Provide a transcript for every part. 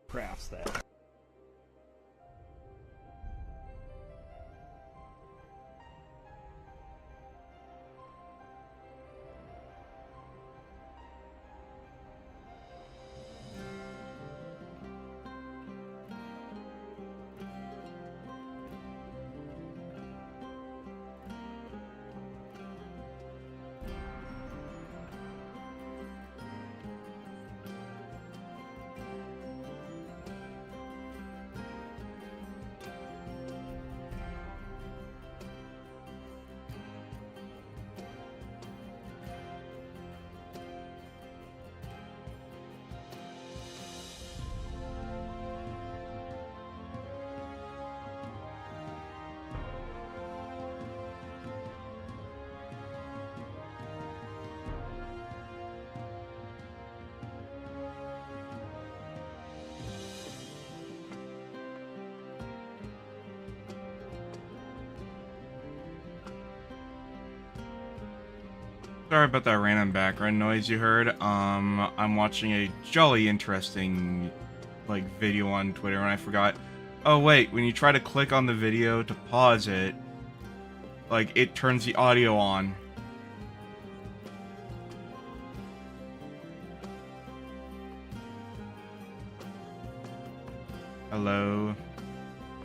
crafts that. Sorry about that random background noise you heard. I'm watching a jolly interesting, video on Twitter, and I forgot. Oh wait, when you try to click on the video to pause it, it turns the audio on. Hello.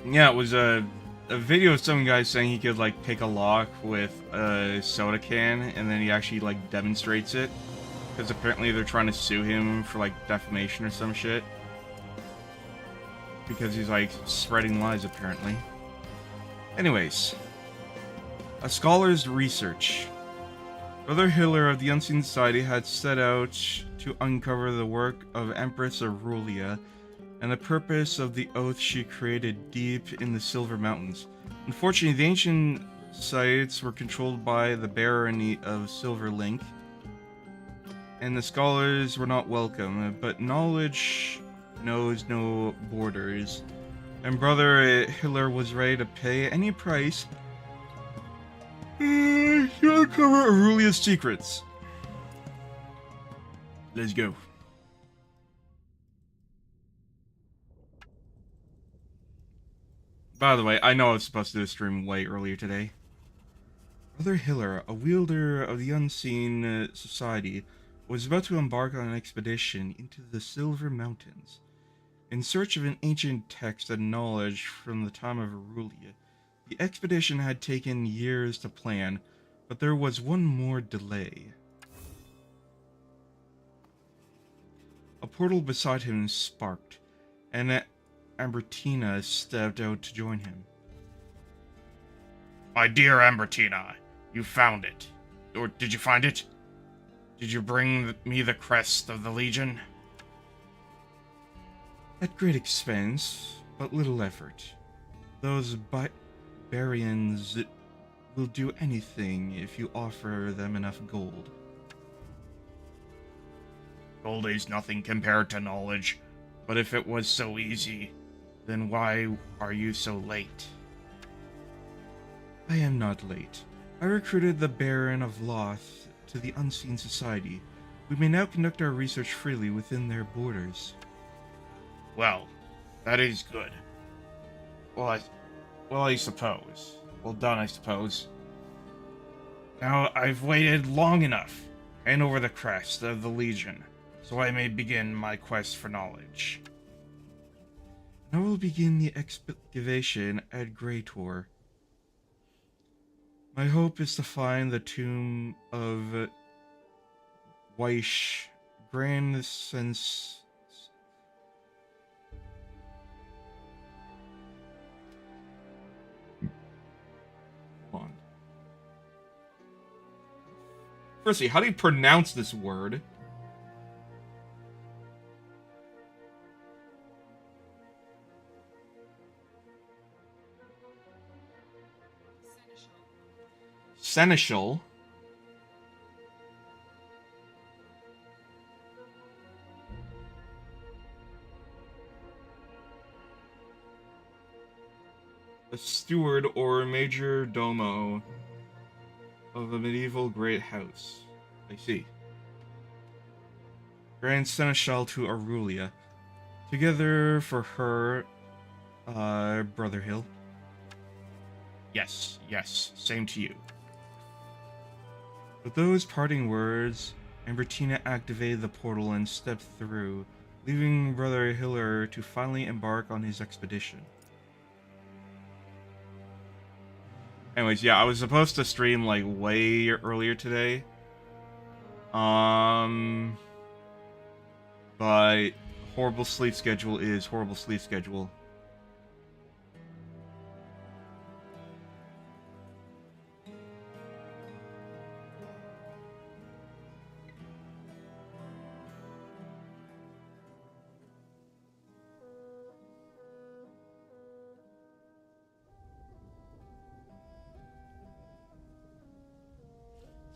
Yeah, it was a video of some guy saying he could pick a lock with a soda can, and then he actually demonstrates it, because apparently they're trying to sue him for defamation or some shit, because he's spreading lies apparently. Anyways, a scholar's research. Brother Hiller of the Unseen Society had set out to uncover the work of Empress Aurelia and the purpose of the oath she created deep in the Silver Mountains. Unfortunately, the ancient sites were controlled by the barony of Silver Link, and the scholars were not welcome, but knowledge knows no borders, and Brother Hiller was ready to pay any price to uncover Aurelia's secrets. Let's go. By the way, I know I was supposed to do a stream way earlier today. Brother Hiller, a wielder of the Unseen Society, was about to embark on an expedition into the Silver Mountains, in search of an ancient text and knowledge from the time of Aurelia. The expedition had taken years to plan, but there was one more delay. A portal beside him sparked, and Ambertina stepped out to join him. My dear Ambertina, you found it. Or did you find it? Did you bring me the crest of the Legion? At great expense, but little effort. Those barbarians will do anything if you offer them enough gold. Gold is nothing compared to knowledge, but if it was so easy, then why are you so late? I am not late. I recruited the Baron of Loth to the Unseen Society. We may now conduct our research freely within their borders. Well, that is good. Well, I suppose. Well done, I suppose. Now, I've waited long enough. Hand over the crest of the Legion, so I may begin my quest for knowledge. I will begin the excavation at Greytor. My hope is to find the tomb of Weish, Grand Sense. Hold on. Firstly, how do you pronounce this word? Seneschal. A steward or major domo of a medieval great house. I see. Grand Seneschal to Aurelia. Together for her, Brother Hill. Yes, yes, same to you. With those parting words, Ambertina activated the portal and stepped through, leaving Brother Hiller to finally embark on his expedition. Anyways, yeah, I was supposed to stream like way earlier today. But horrible sleep schedule is horrible sleep schedule.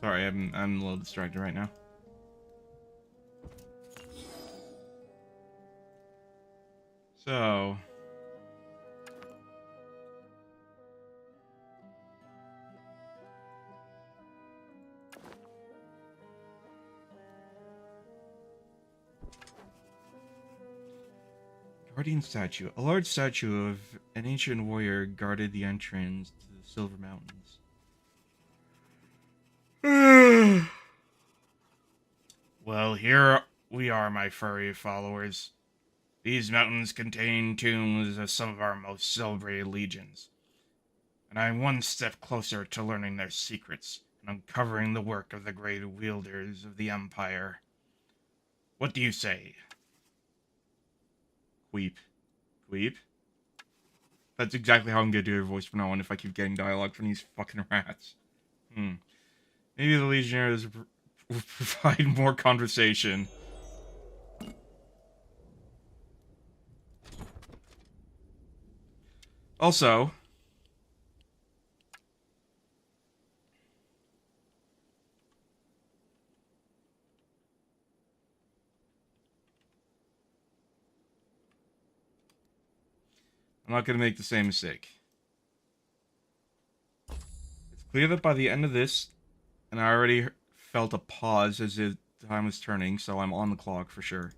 Sorry, I'm a little distracted right now. So, Guardian statue. A large statue of an ancient warrior guarded the entrance to the Silver Mountains. Well, here we are, my furry followers. These mountains contain tombs of some of our most celebrated legions, and I'm one step closer to learning their secrets and uncovering the work of the great wielders of the Empire. What do you say? Queep. Queep? That's exactly how I'm gonna do your voice from now on if I keep getting dialogue from these fucking rats. Maybe the Legionnaires will provide more conversation. Also, I'm not going to make the same mistake. It's clear that by the end of this, and I already felt a pause as if time was turning, so I'm on the clock for sure.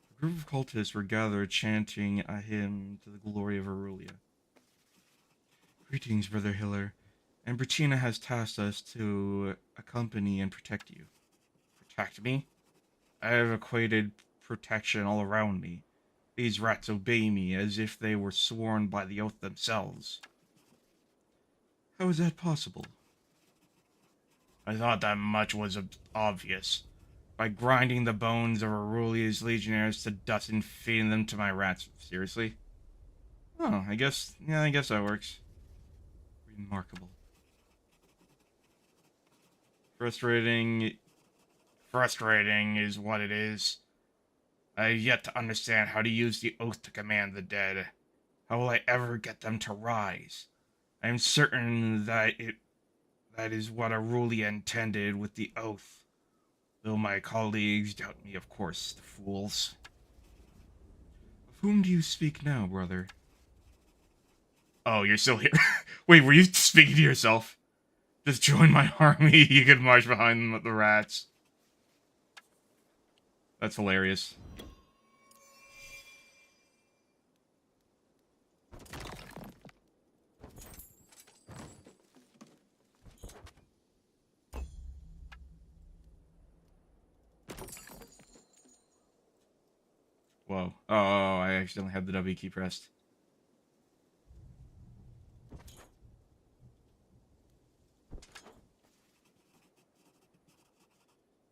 A group of cultists were gathered chanting a hymn to the glory of Aurelia. Greetings, Brother Hiller. Ambertina has tasked us to accompany and protect you. Protect me? I have equated protection all around me. These rats obey me as if they were sworn by the oath themselves. How is that possible? I thought that much was obvious. By grinding the bones of Aurelia's legionnaires to dust and feeding them to my rats. Seriously? Oh, I guess that works. Remarkable. Frustrating is what it is. I have yet to understand how to use the oath to command the dead. How will I ever get them to rise? I am certain that is what Aurelia intended with the oath. Though my colleagues doubt me, of course, the fools. Of whom do you speak now, brother? Oh, you're still here. Wait, were you speaking to yourself? Just join my army, you can march behind the rats. That's hilarious. Whoa. Oh, I accidentally had the W key pressed.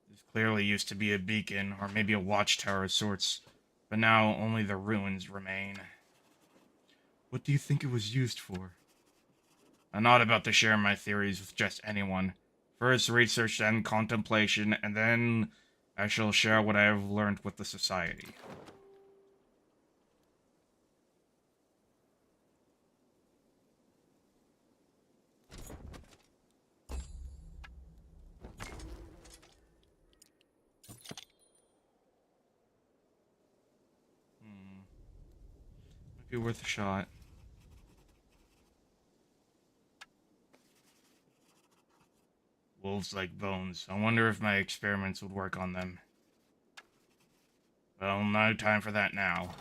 This clearly used to be a beacon, or maybe a watchtower of sorts, but now only the ruins remain. What do you think it was used for? I'm not about to share my theories with just anyone. First research, then contemplation, and then I shall share what I have learned with the society. Might be worth a shot. almost like bones. I wonder if my experiments would work on them. Well, no time for that now.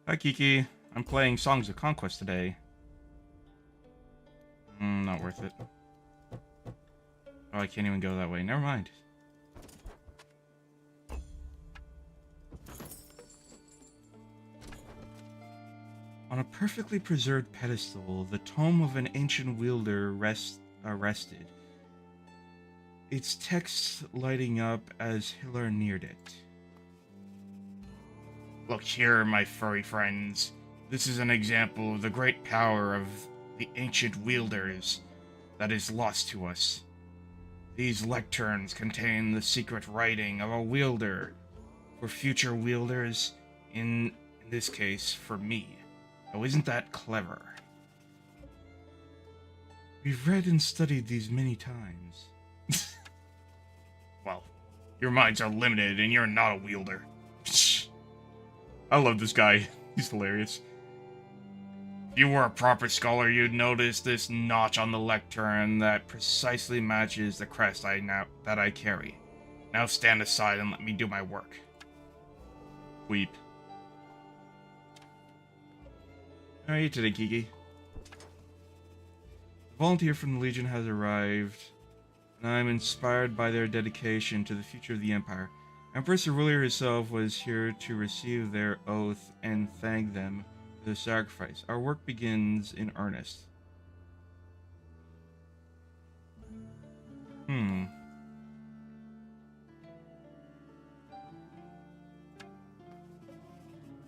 Hi, Kiki. I'm playing Songs of Conquest today. Not worth it. Oh, I can't even go that way. Never mind. On a perfectly preserved pedestal, the tome of an ancient wielder rested, its text lighting up as Hilar neared it. Look here, my furry friends. This is an example of the great power of the ancient wielders that is lost to us. These lecterns contain the secret writing of a wielder for future wielders, in this case, for me. Oh, isn't that clever? We've read and studied these many times. Well, your minds are limited and you're not a wielder. I love this guy. He's hilarious. If you were a proper scholar, you'd notice this notch on the lectern that precisely matches the crest that I carry. Now stand aside and let me do my work. Weep. How are you today, Kiki? A volunteer from the Legion has arrived, and I'm inspired by their dedication to the future of the Empire. Empress Aurelia herself was here to receive their oath and thank them for their sacrifice. Our work begins in earnest. I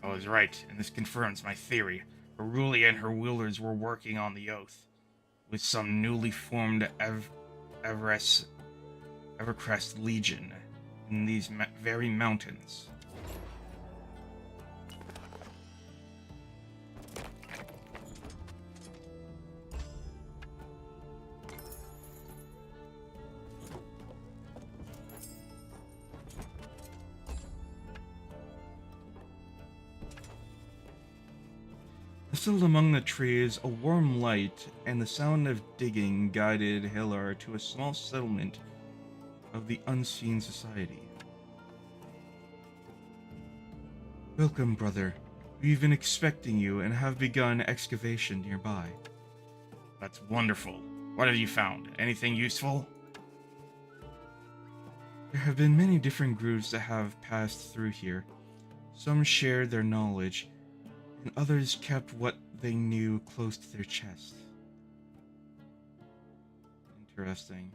was right, and this confirms my theory. Aurelia and her wielders were working on the oath with some newly formed Evercrest Legion in these very mountains. Nestled among the trees, a warm light and the sound of digging guided Hilar to a small settlement of the Unseen Society. Welcome, brother. We've been expecting you and have begun excavation nearby. That's wonderful. What have you found? Anything useful? There have been many different groups that have passed through here. Some shared their knowledge, and others kept what they knew close to their chest. Interesting.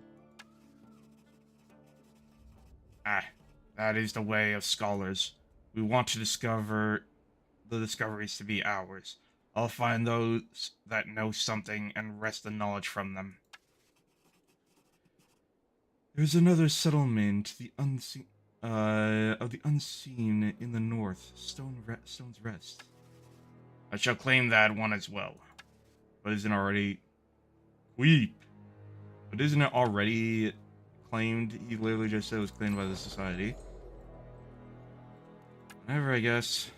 That is the way of scholars. We want to discover the discoveries to be ours. I'll find those that know something and wrest the knowledge from them. There's another settlement, the unseen, of the unseen in the north, Stone's Rest. I shall claim that one as well. But isn't it already... Weep! But isn't it already claimed? He literally just said it was claimed by the society. Whatever, I guess.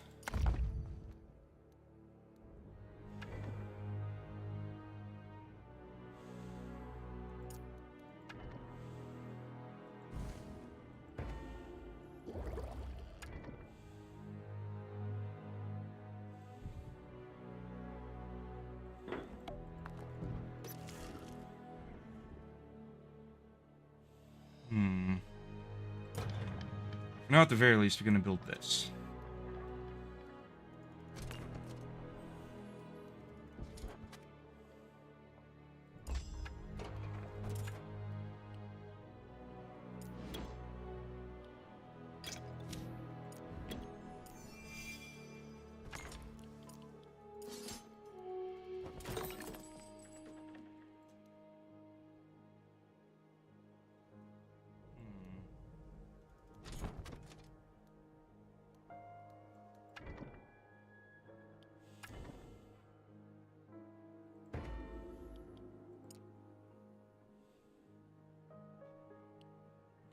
Now, at the very least, we're gonna build this.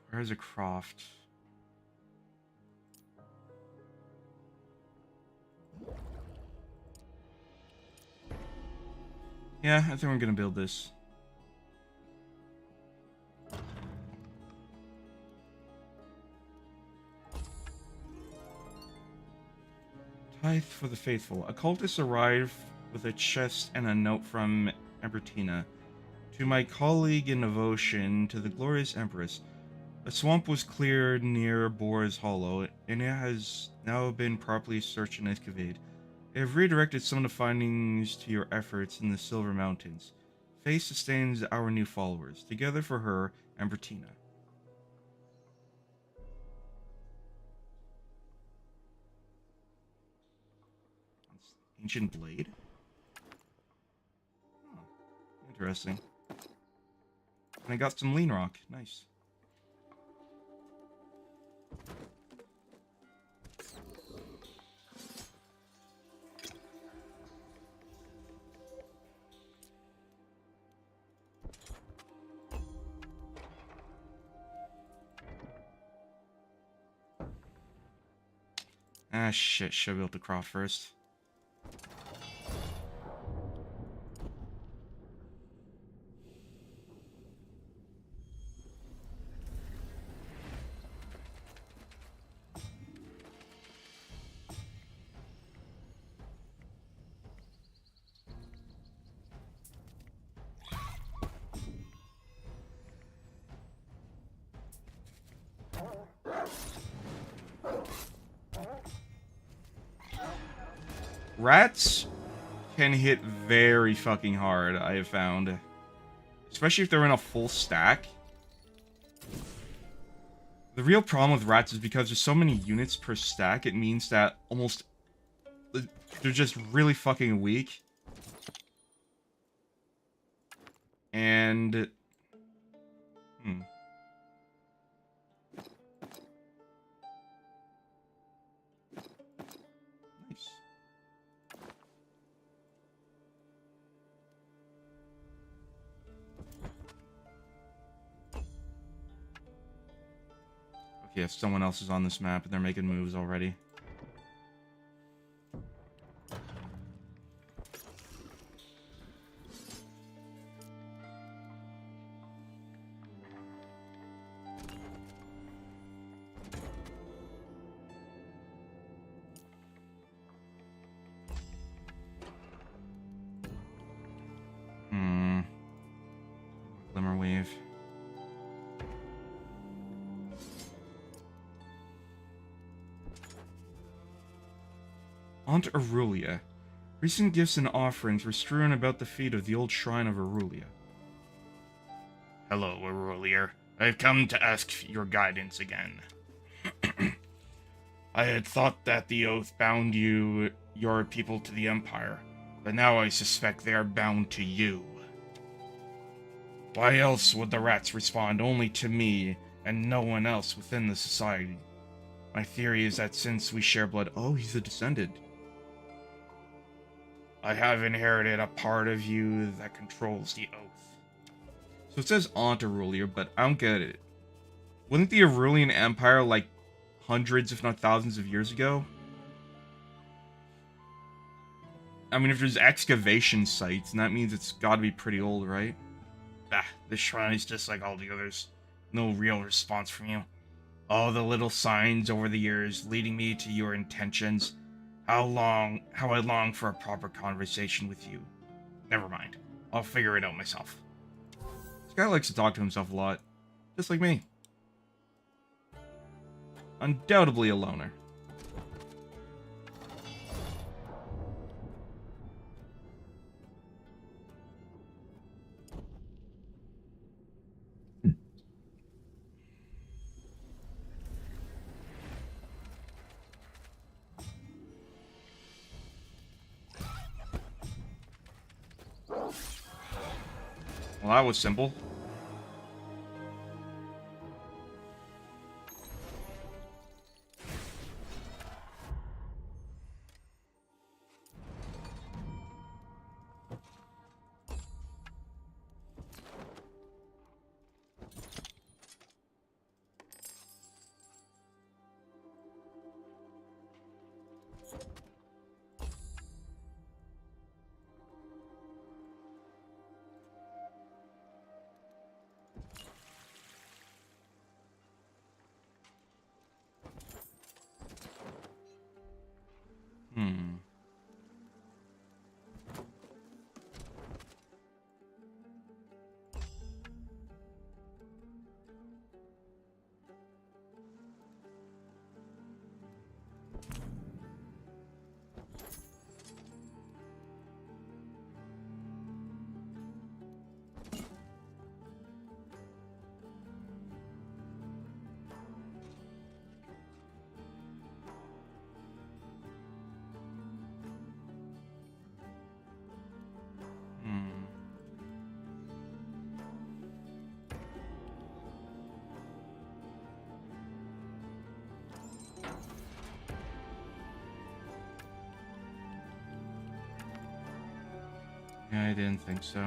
Where's a croft? Yeah, I think we're gonna build this. Tithe for the faithful. A cultist arrived with a chest and a note from Embertina. To my colleague in devotion to the glorious Empress, a swamp was cleared near Boar's Hollow, and it has now been properly searched and excavated. I have redirected some of the findings to your efforts in the Silver Mountains. Faith sustains our new followers. Together for her, Embertina. Ancient blade? Oh, interesting. And I got some lean rock. Nice. Ah, shit. Should have built the croft first. Rats can hit very fucking hard, I have found. Especially if they're in a full stack. The real problem with rats is because there's so many units per stack, it means that almost... they're just really fucking weak. And... Nice. Okay, if someone else is on this map and they're making moves already. Glimmerwave. Aunt Aurelia. Recent gifts and offerings were strewn about the feet of the old shrine of Aurelia. Hello, Aurelia. I've come to ask your guidance again. I had thought that the oath bound your people to the Empire, but now I suspect they are bound to you. Why else would the rats respond only to me and no one else within the society? My theory is that since we share blood... Oh, he's a descendant. I have inherited a part of you that controls the oath. So it says Aunt Aurelia, but I don't get it. Wasn't the Aurelian Empire like hundreds, if not thousands of years ago? I mean, if there's excavation sites, and that means it's gotta be pretty old, right? This shrine is just like all the others. No real response from you. All the little signs over the years leading me to your intentions. How I long for a proper conversation with you. Never mind. I'll figure it out myself. This guy likes to talk to himself a lot. Just like me. Undoubtedly a loner. Well, that was simple. Hmm. Hmm. Yeah, I didn't think so.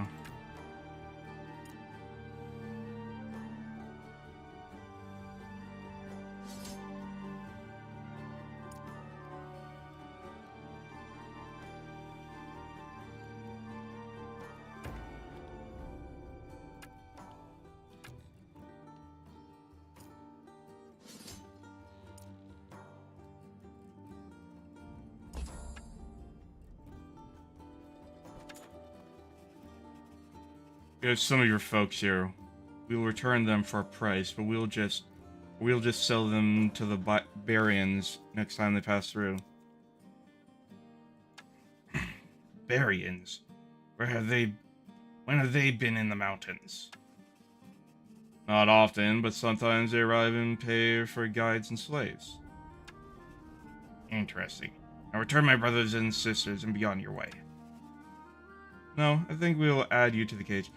We have some of your folks here. We will return them for a price, but we'll just sell them to the Barians next time they pass through. Barians? Where have they... When have they been in the mountains? Not often, but sometimes they arrive and pay for guides and slaves. Interesting. Now return my brothers and sisters and be on your way. No, I think we'll add you to the cage.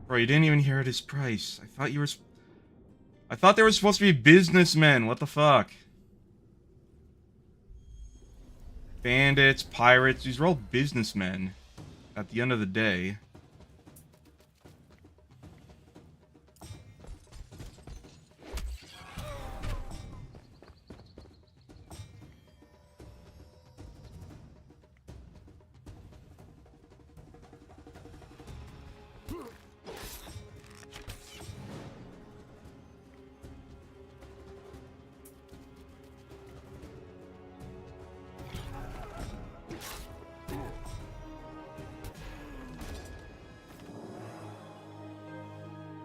Bro, you didn't even hear his price. I thought they were supposed to be businessmen. What the fuck? Bandits, pirates, these are all businessmen at the end of the day.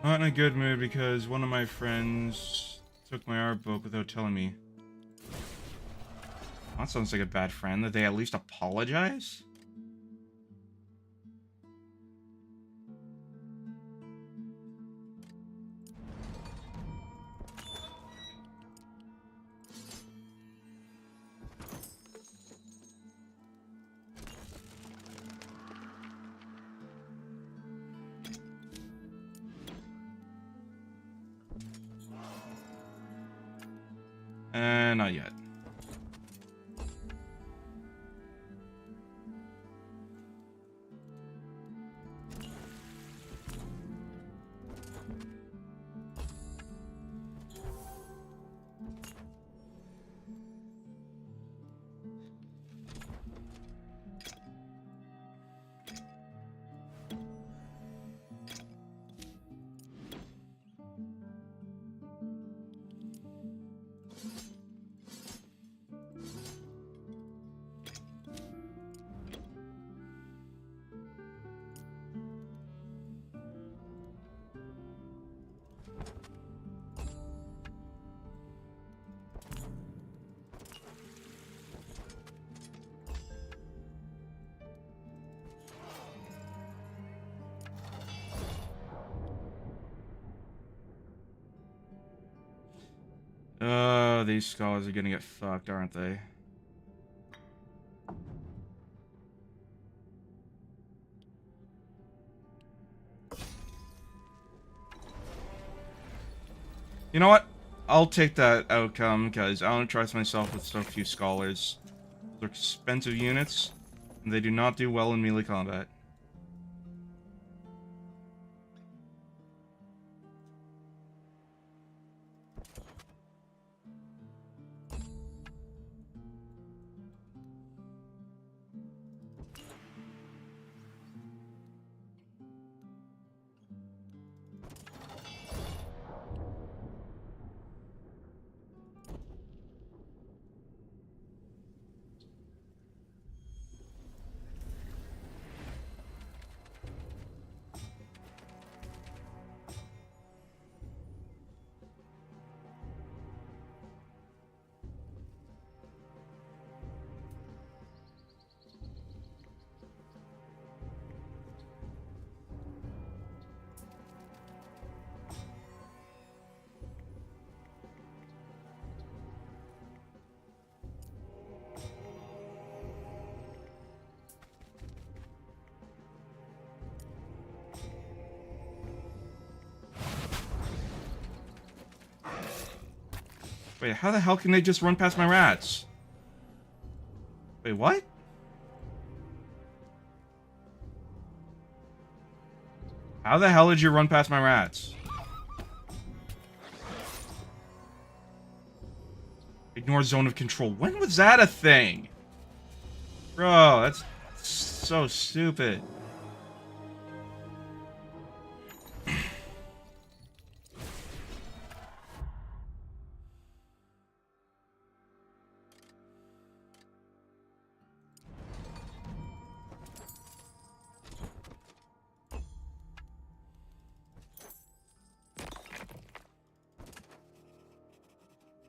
Not in a good mood because one of my friends took my art book without telling me. That sounds like a bad friend. Did they at least apologize? Not yet. Oh, these scholars are gonna get fucked, aren't they? You know what? I'll take that outcome, because I don't trust myself with so few scholars. Those are expensive units, and they do not do well in melee combat. Wait, how the hell can they just run past my rats? Wait, what? How the hell did you run past my rats? Ignore zone of control. When was that a thing? Bro, that's so stupid.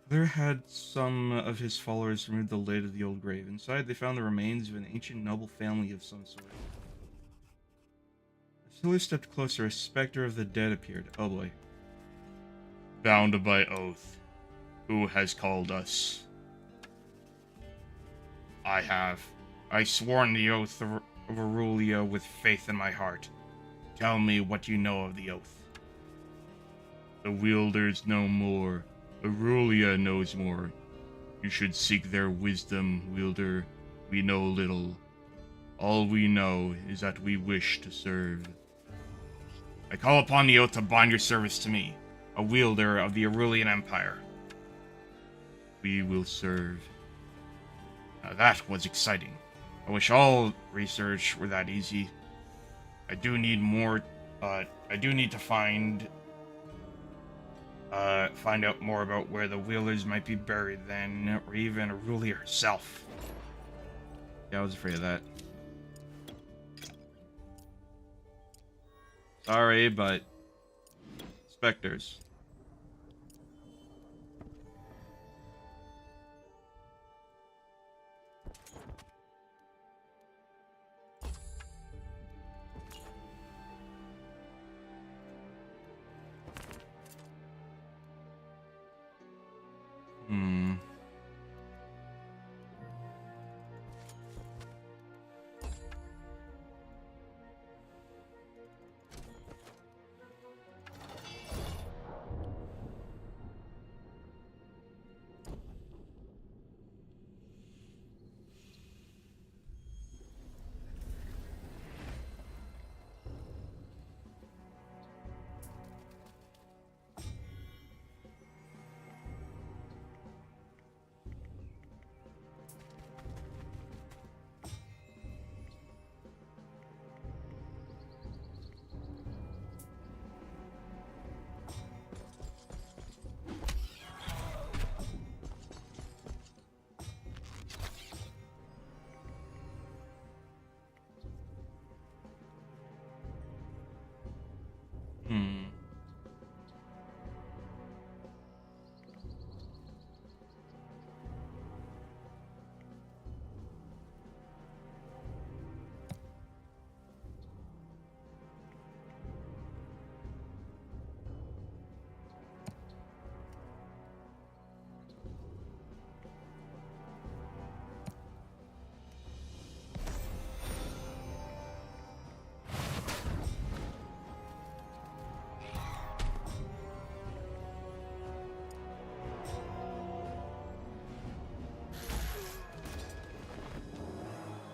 There had some of his followers removed the lid of the old grave. Inside, they found the remains of an ancient noble family of some sort. As Hiller stepped closer, a specter of the dead appeared. Oh boy. Bound by oath. Who has called us? I have. I sworn the oath of Aurelia with faith in my heart. Tell me what you know of the oath. The wielders know more. Aurelia knows more. You should seek their wisdom, wielder. We know little. All we know is that we wish to serve. I call upon the oath to bind your service to me, a wielder of the Aurelian Empire. We will serve. Now that was exciting. I wish all research were that easy. I do need more, I do need to find out more about where the wielders might be buried then, or even Aurelia herself. Yeah, I was afraid of that. Sorry, but... specters. Hmm.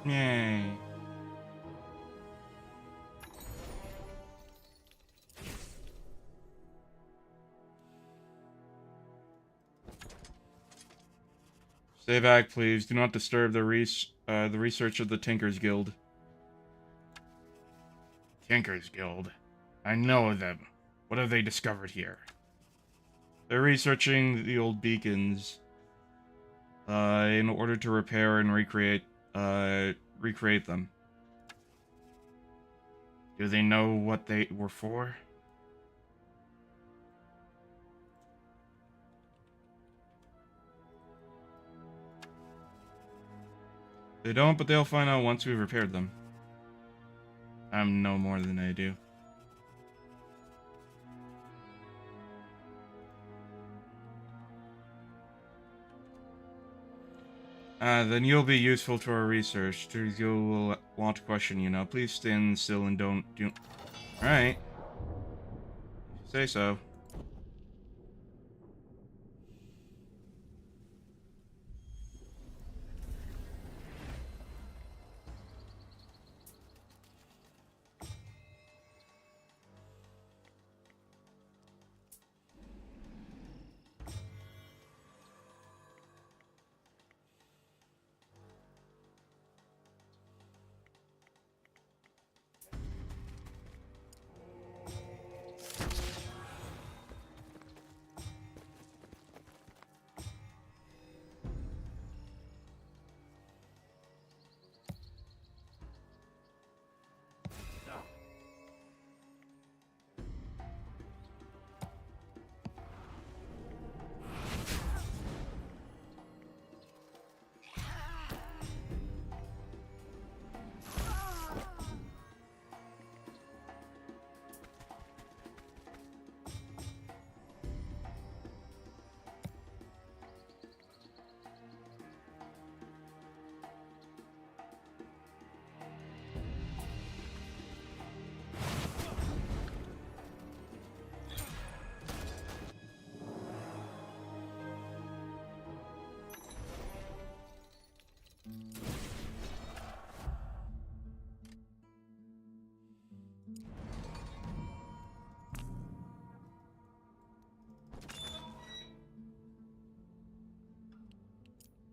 Yay. Stay back, please. Do not disturb the research of the Tinkers Guild. Tinkers Guild. I know of them. What have they discovered here? They're researching the old beacons in order to repair and recreate them. Do they know what they were for? They don't, but they'll find out once we've repaired them. I'm no more than I do. Then you'll be useful to our research. You'll want to question you now. Please stand still and don't do. Alright. Say so.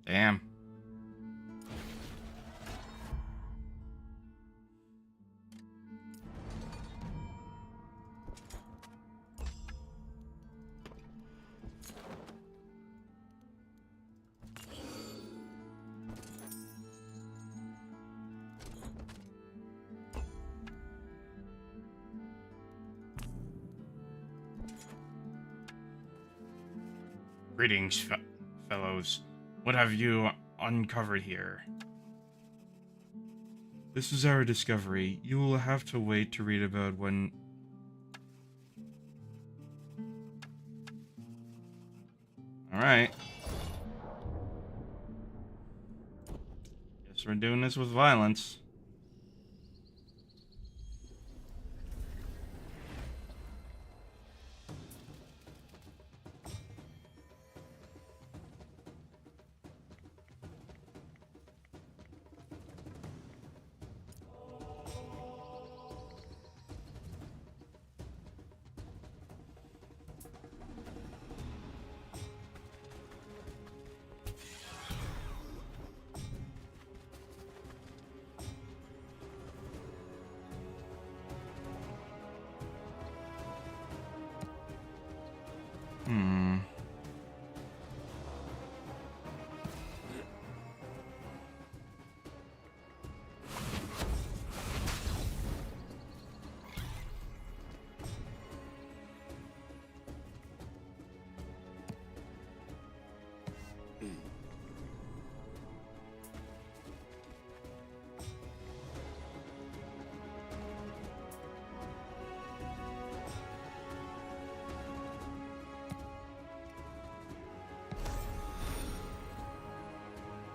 Damn. Greetings, fellows. What have you uncovered here? This is our discovery. You will have to wait to read about when... Alright. Guess we're doing this with violence.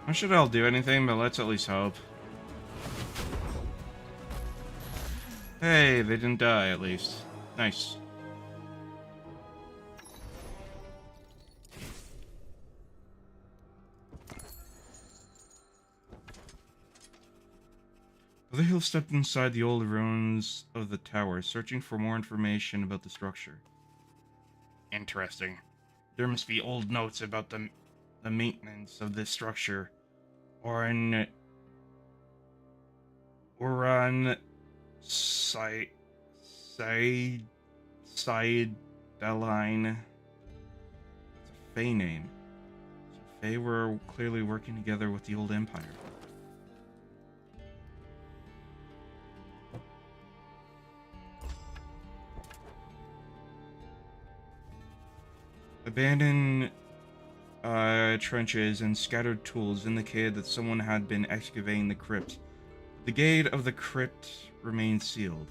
I'm sure they'll do anything, but let's at least hope. Hey, they didn't die, at least. Nice. Hill stepped inside the old ruins of the tower, searching for more information about the structure. Interesting. There must be old notes about the maintenance of this structure, or on side line. It's a Fey name. So Fey were clearly working together with the old empire. Abandoned trenches and scattered tools indicated that someone had been excavating the crypt. The gate of the crypt remained sealed.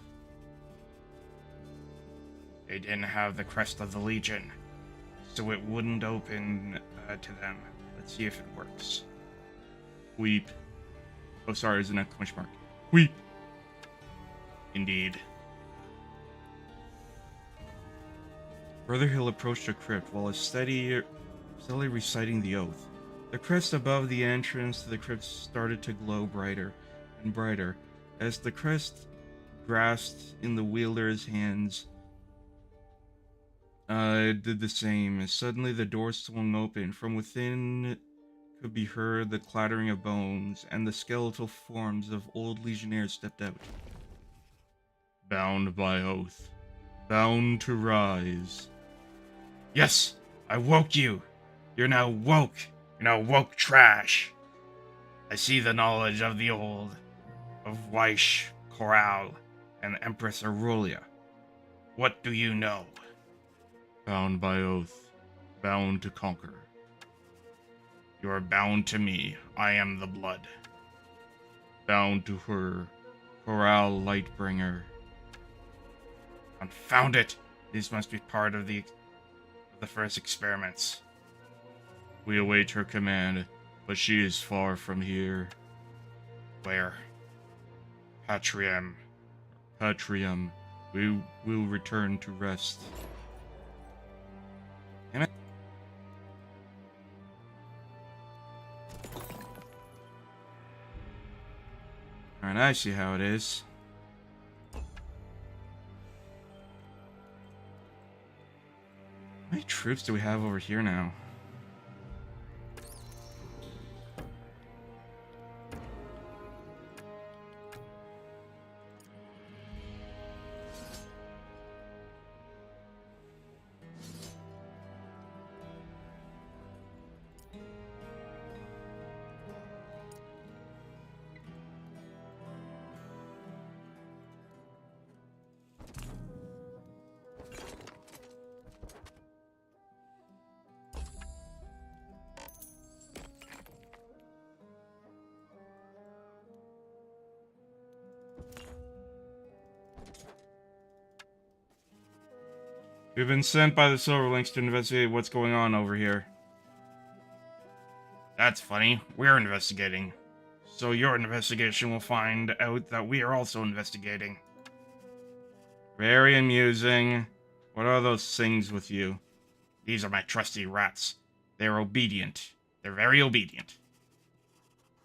They didn't have the crest of the Legion, so it wouldn't open to them. Let's see if it works. Weep. Oh, sorry, there's an exclamation mark. Weep. Indeed. Brother Hill approached the crypt while steadily reciting the oath. The crest above the entrance to the crypt started to glow brighter and brighter. As the crest grasped in the wielder's hands, did the same. Suddenly the door swung open. From within could be heard the clattering of bones, and the skeletal forms of old legionnaires stepped out. Bound by oath. Bound to rise. Yes! I woke you! You're now woke! You're now woke trash! I see the knowledge of the old, of Weish, Corral, and Empress Aurelia. What do you know? Bound by oath. Bound to conquer. You are bound to me. I am the blood. Bound to her. Corral Lightbringer. Confound it! These must be part of the first experiments. We await her command, but she is far from here. Where? Patrium. Patrium. We will return to rest. Damn it. Alright, I see how it is. How many troops do we have over here now? We've been sent by the Silverlinks to investigate what's going on over here. That's funny. We're investigating. So your investigation will find out that we are also investigating. Very amusing. What are those things with you? These are my trusty rats. They're obedient. They're very obedient.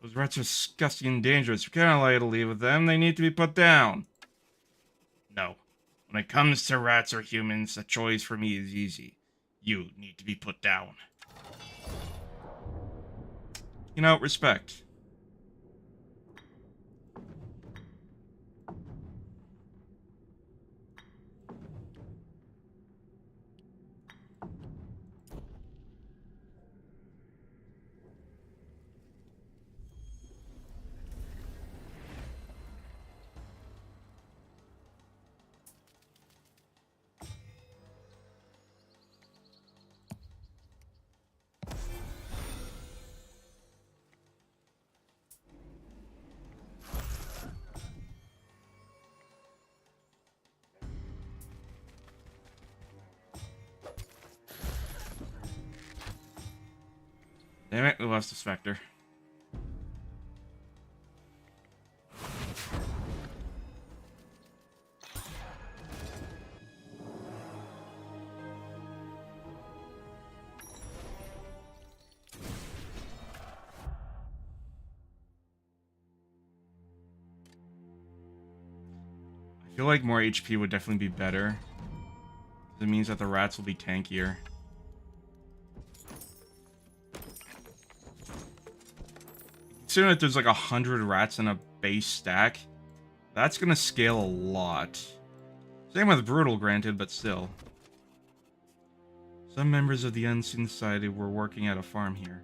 Those rats are disgusting and dangerous. We can't allow you to leave with them. They need to be put down. No. When it comes to rats or humans, the choice for me is easy. You need to be put down. You know, respect. Damn it, we lost the Spectre. I feel like more HP would definitely be better. It means that the rats will be tankier. Considering that there's like 100 rats in a base stack, that's gonna scale a lot. Same with Brutal, granted, but still. Some members of the Unseen Society were working at a farm here.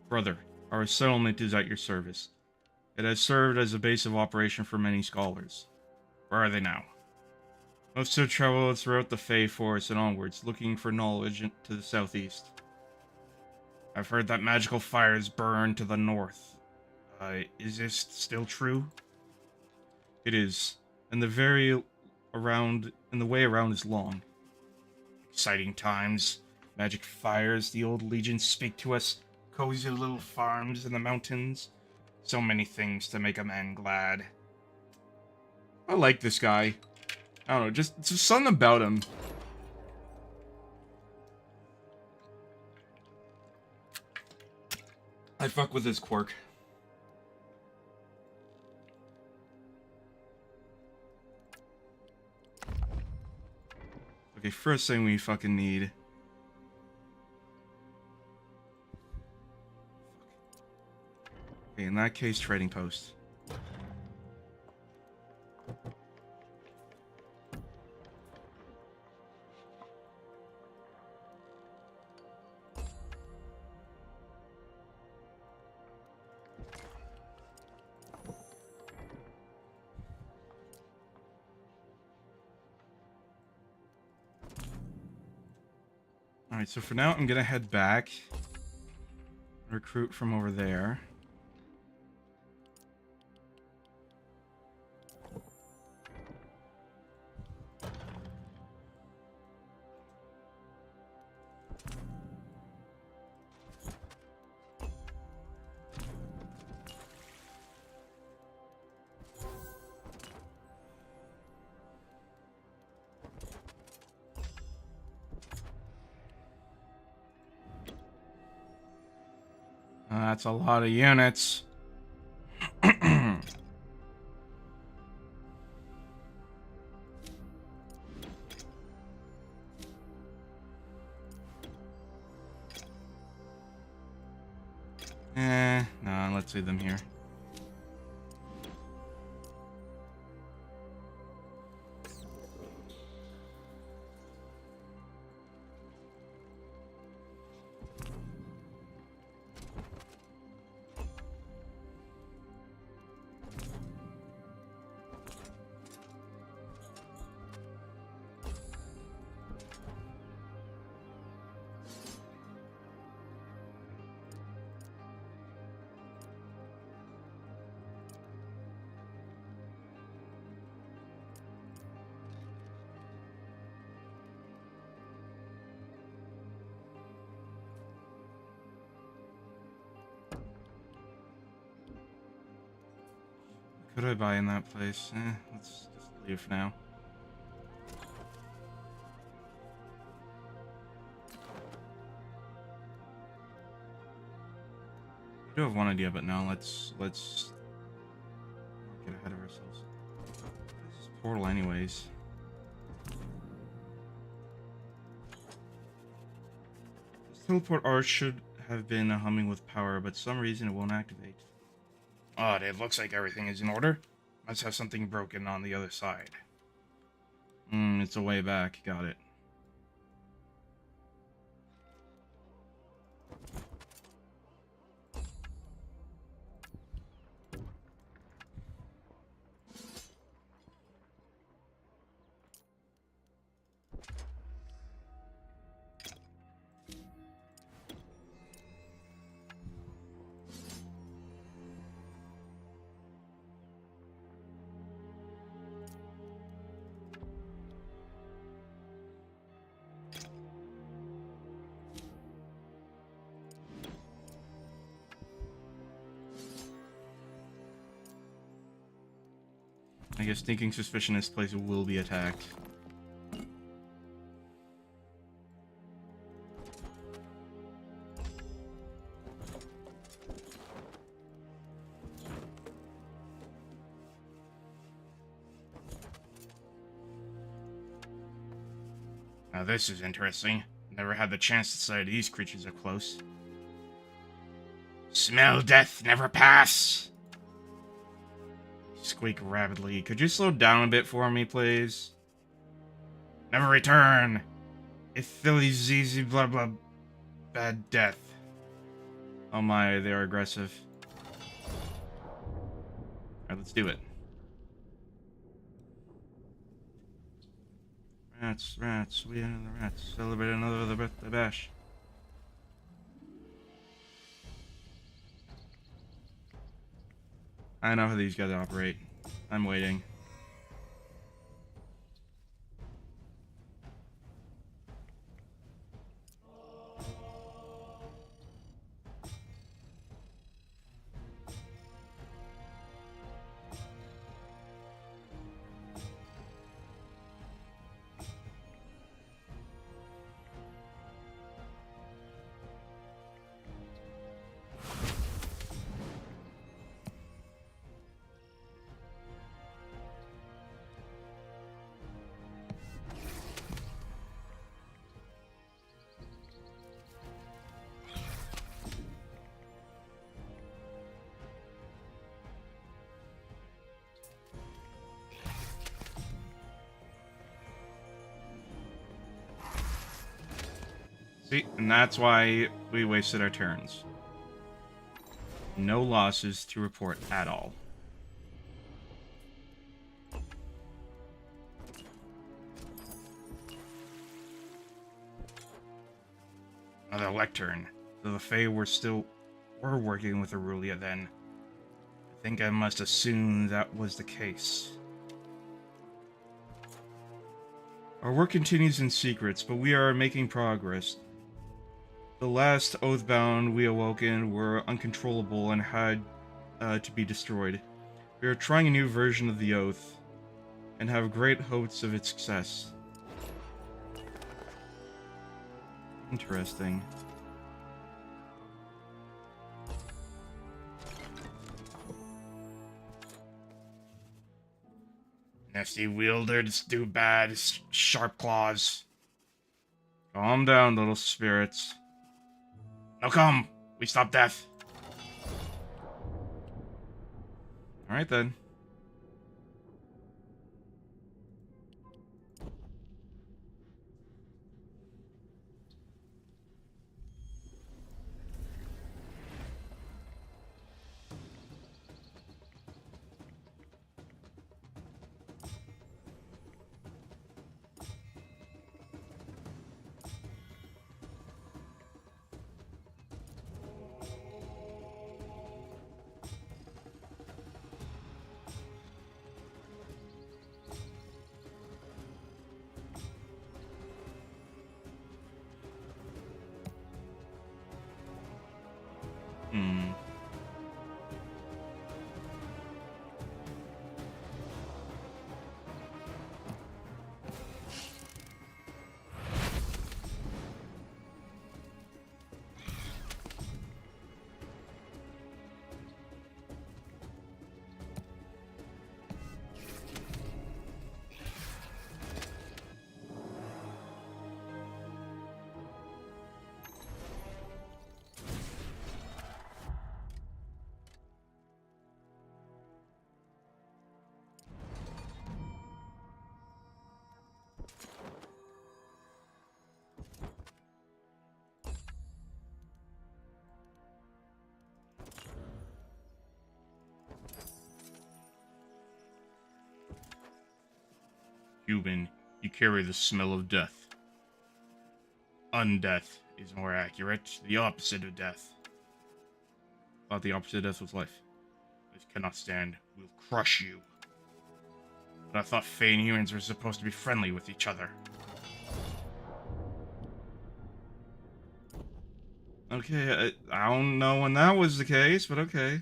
Brother, our settlement is at your service. It has served as a base of operation for many scholars. Where are they now? Most have traveled throughout the Fey Forest and onwards, looking for knowledge to the southeast. I've heard that magical fires burn to the north. Is this still true? It is, and the way around is long. Exciting times. Magic fires, the old legions speak to us. Cozy little farms in the mountains. So many things to make a man glad. I like this guy. I don't know, just something about him. I fuck with his quirk. Okay, first thing we fucking need. Okay, in that case, trading post. Alright, so for now, I'm gonna head back. Recruit from over there. That's a lot of units. No, let's leave them here. Could I buy in that place? Let's just leave for now. I do have one idea, but no, let's get ahead of ourselves. This is portal anyways. This teleport arch should have been humming with power, but some reason it won't activate. Odd, it looks like everything is in order. Must have something broken on the other side. It's a way back. Got it. I guess thinking suspicion this place will be attacked. Now this is interesting. Never had the chance to study these creatures up close. Smell death, never pass! Squeak rapidly. Could you slow down a bit for me, please? Never return! Ithilizizi blah blah bad death. Oh my, they are aggressive. Alright, let's do it. Rats, rats, we are the rats. Celebrate another birthday bash. I know how these guys operate. I'm waiting. See, and that's why we wasted our turns. No losses to report at all. Another lectern. So the Fae were working with Aurelia then. I think I must assume that was the case. Our work continues in secrets, but we are making progress. The last Oathbound we awoken were uncontrollable and had to be destroyed. We are trying a new version of the Oath, and have great hopes of its success. Interesting. Nasty wielders do bad, sharp claws. Calm down, little spirits. Now come, we stop death. Alright then. Hmm. Human, you carry the smell of death. Undeath is more accurate, the opposite of death. Thought the opposite of death was life. This cannot stand. We'll crush you. But I thought Fae and humans were supposed to be friendly with each other. Okay, I don't know when that was the case, but okay.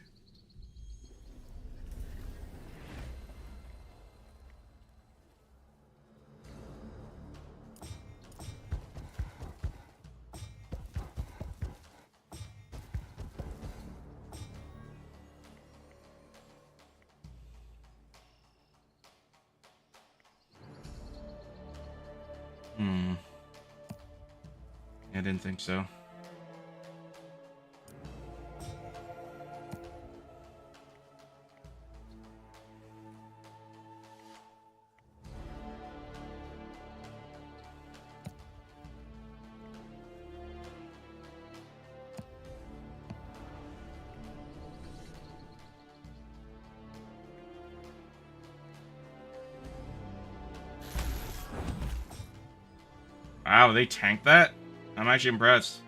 Hmm. I didn't think so. Wow, they tanked that? I'm actually impressed.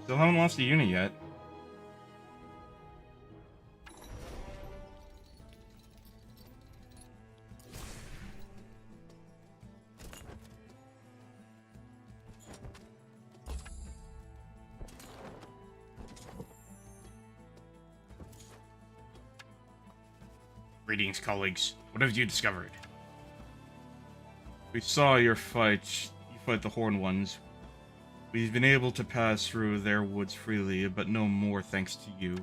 Still haven't lost a unit yet. Greetings, colleagues. What have you discovered? We saw your fight. You fight the Horned Ones. We've been able to pass through their woods freely, but no more thanks to you.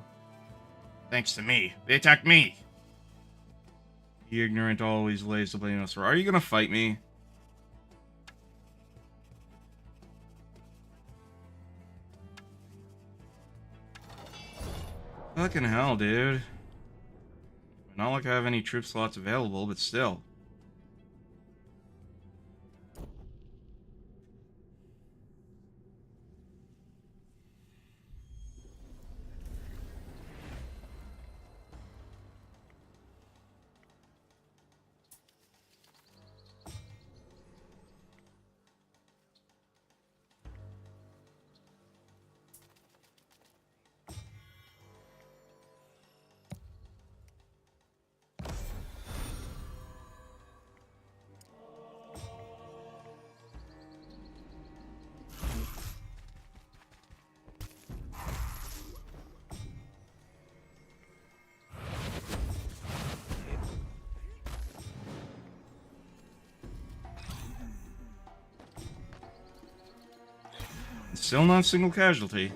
Thanks to me. They attacked me. The ignorant always lays the blame on us. Are you gonna fight me? Fucking hell, dude. Not like I have any troop slots available, but still. Still not a single casualty.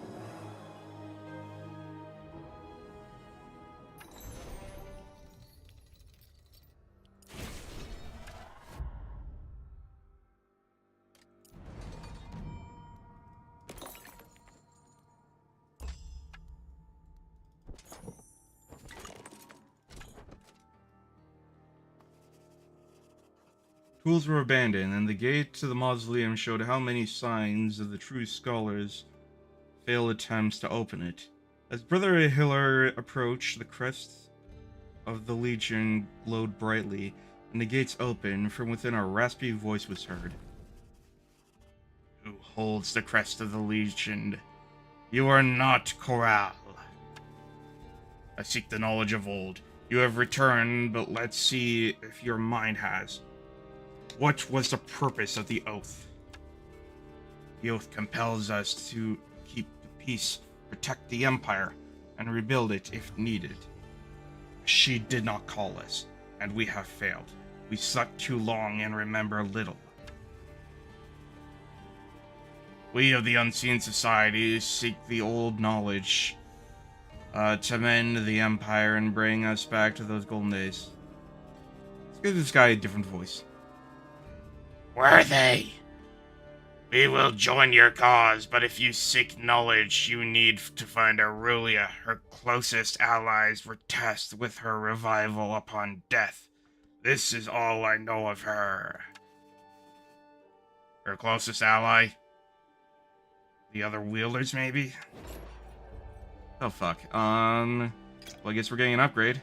Tools were abandoned, and the gate to the mausoleum showed how many signs of the true scholars' failed attempts to open it. As Brother Hiller approached, the crest of the Legion glowed brightly, and the gates opened. From within, a raspy voice was heard. Who holds the crest of the Legion? You are not Corral. I seek the knowledge of old. You have returned, but let's see if your mind has. What was the purpose of the oath? The oath compels us to keep the peace, protect the Empire, and rebuild it if needed. She did not call us, and we have failed. We slept too long and remember little. We of the Unseen Society seek the old knowledge to mend the Empire and bring us back to those golden days. Let's give this guy a different voice. Were they? We will join your cause, but if you seek knowledge, you need to find Aurelia. Her closest allies were tasked with her revival upon death. This is all I know of her. Her closest ally? The other wielders, maybe? Oh, fuck. Well, I guess we're getting an upgrade.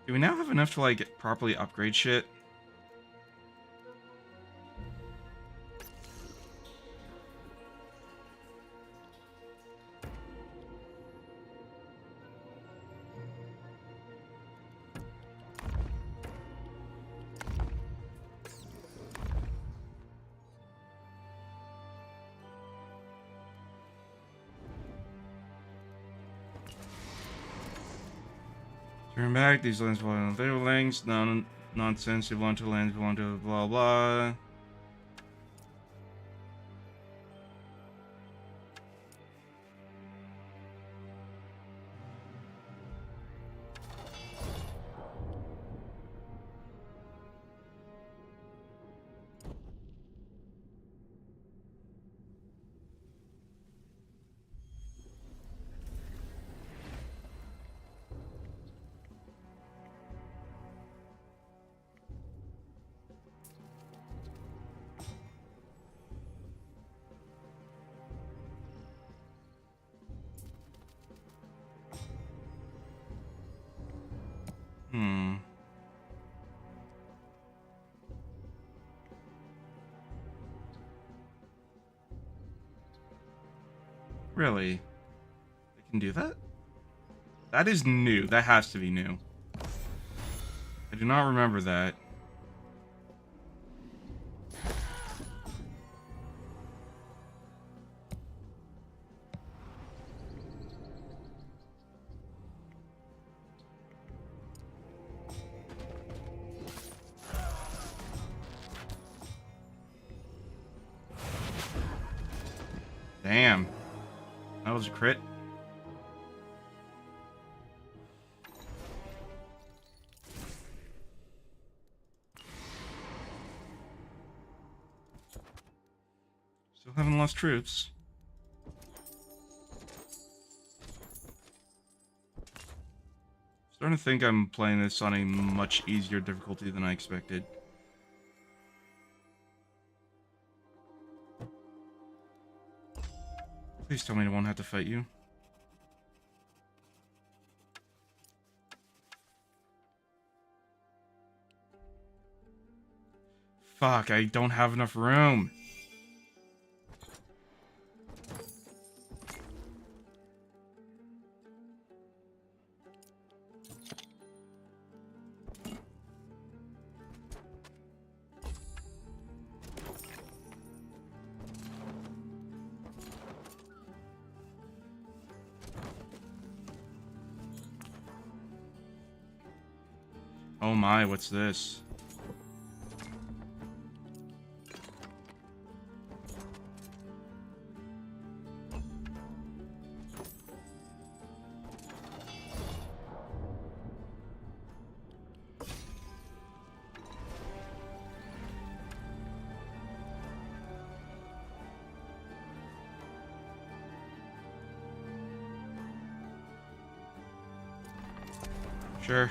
Do we now have enough to, like, properly upgrade shit? Turn back. These lands belong to their lands. Nonsense. They belong to lands. Belong to blah blah. Really? They can do that? That is new. That has to be new. I do not remember that. Damn. That was a crit. Still haven't lost troops. Starting to think I'm playing this on a much easier difficulty than I expected. Please tell me I won't have to fight you. Fuck, I don't have enough room. Oh my, what's this? Sure.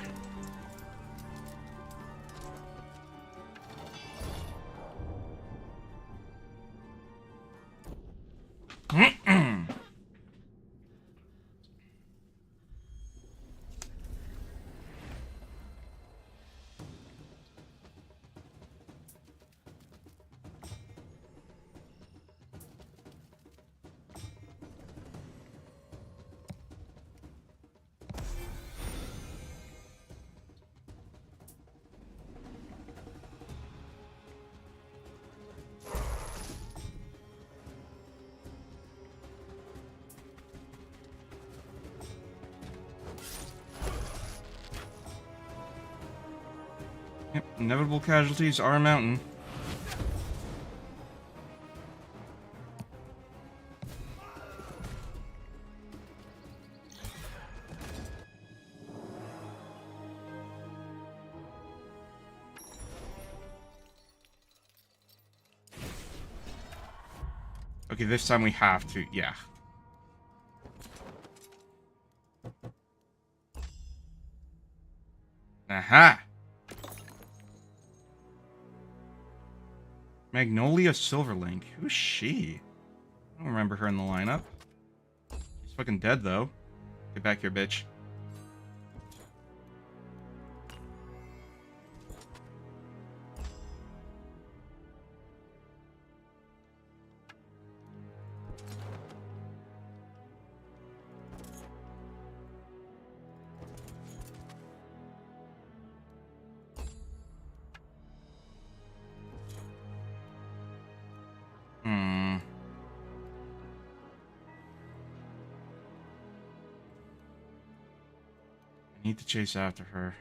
Yep, inevitable casualties are a mountain. Okay, this time we have to, yeah. Aha! Magnolia Silverlink. Who's she? I don't remember her in the lineup. She's fucking dead, though. Get back here, bitch. Need to chase after her.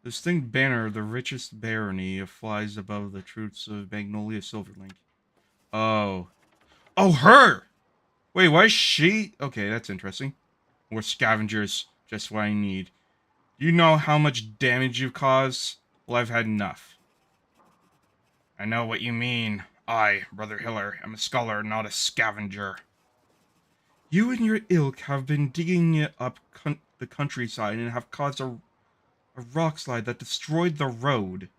The distinct banner of the richest barony flies above the troops of Magnolia Silverlink. Oh. Oh, her! Wait, why is she? Okay, that's interesting. More scavengers. Just what I need. Do you know how much damage you've caused? Well, I've had enough. I know what you mean. I, Brother Hiller, am a scholar, not a scavenger. You and your ilk have been digging up the countryside and have caused a rock slide that destroyed the road.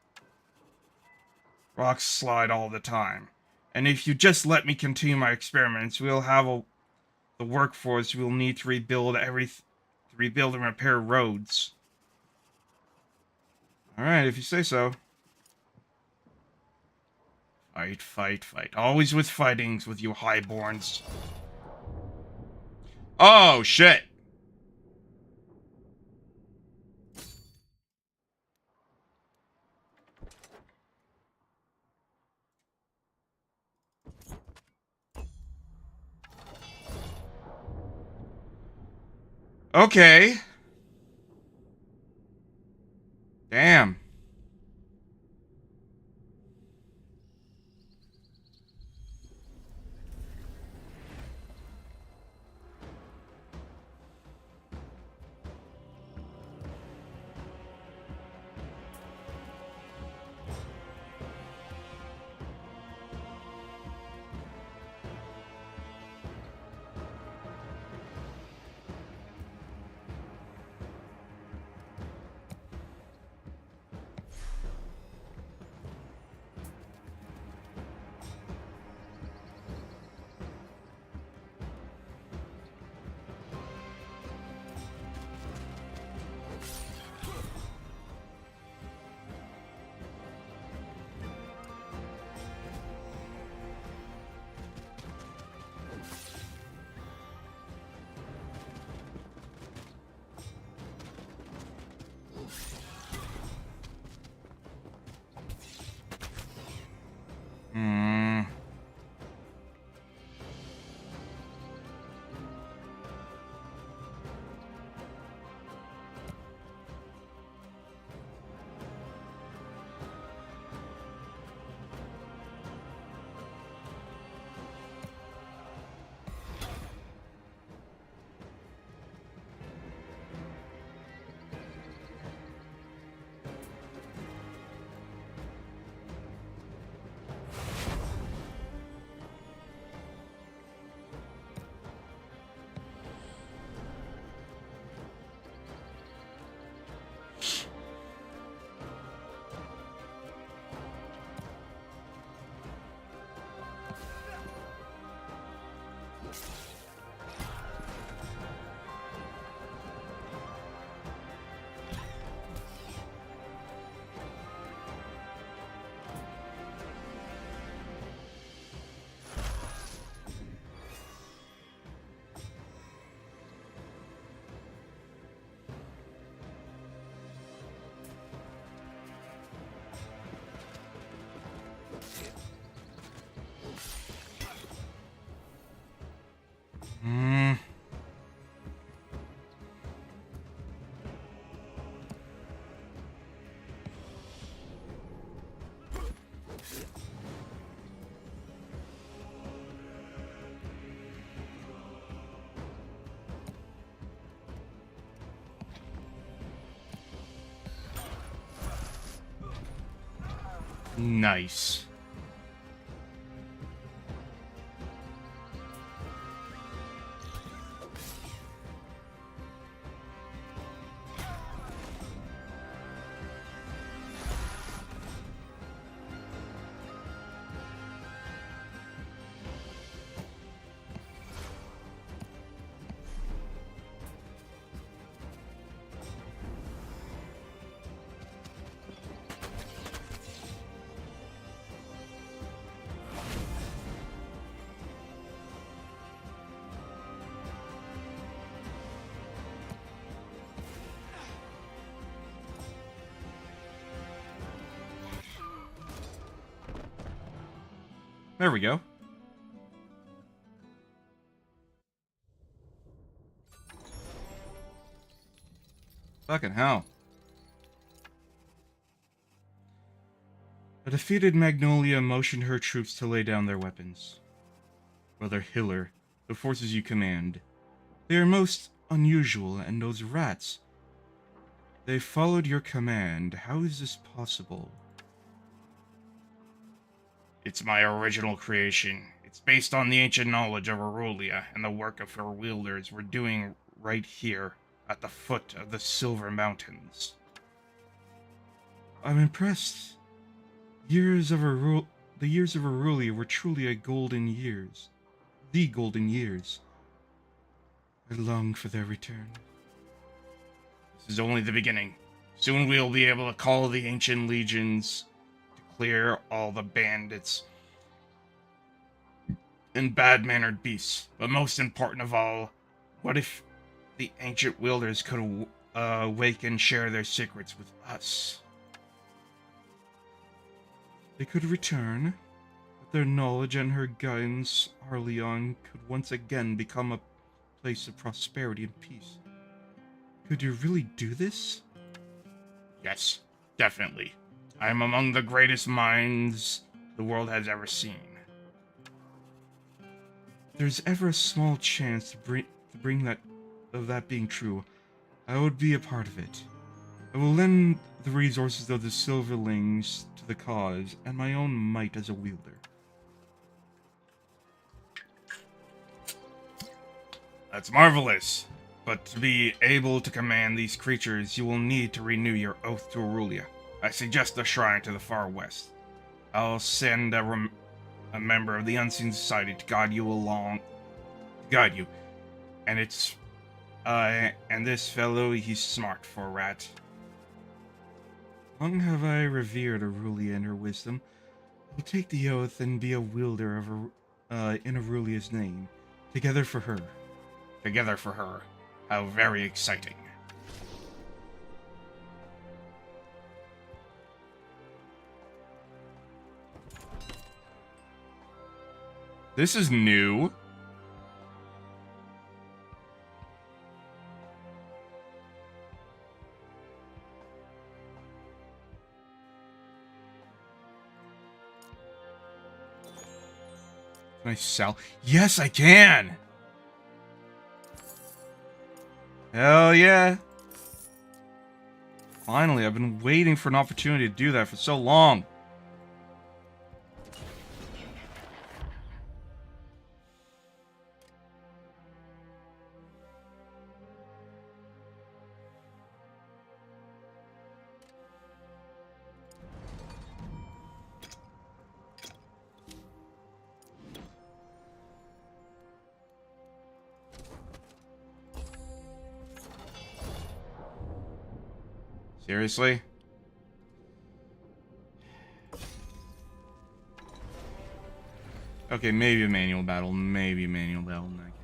Rocks slide all the time. And if you just let me continue my experiments, we'll have the workforce we'll need to rebuild and repair roads. Alright, if you say so. Fight, fight, fight. Always with fightings with you highborns. Oh, shit! Okay. Damn. Hmm. Hmm. Nice. There we go. Fucking hell. A defeated Magnolia motioned her troops to lay down their weapons. Brother Hiller, the forces you command, they are most unusual, and those rats, they followed your command. How is this possible? It's my original creation. It's based on the ancient knowledge of Aurelia and the work of her wielders we're doing right here at the foot of the Silver Mountains. I'm impressed. The years of Aurelia were truly a golden years. The golden years. I long for their return. This is only the beginning. Soon we'll be able to call the ancient legions to clear all the bandits and bad-mannered beasts. But most important of all, what if the ancient wielders could awake and share their secrets with us? They could return. With their knowledge and her guidance, Arleon could once again become a place of prosperity and peace. Could you really do this? Yes, definitely. I am among the greatest minds the world has ever seen. If there's ever a small chance to bring that being true, I would be a part of it. I will lend the resources of the Silverlings to the cause, and my own might as a wielder. That's marvelous. But to be able to command these creatures, you will need to renew your oath to Aurelia. I suggest a shrine to the far west. I'll send a member of the Unseen Society to guide you. And this fellow, he's smart for a rat. Long have I revered Aurelia and her wisdom. I will take the oath and be a wielder in Aurelia's name. Together for her. Together for her. How very exciting. This is new. Can I sell? Yes, I can! Hell yeah! Finally, I've been waiting for an opportunity to do that for so long. Seriously? Okay, maybe a manual battle. Maybe a manual battle in that case.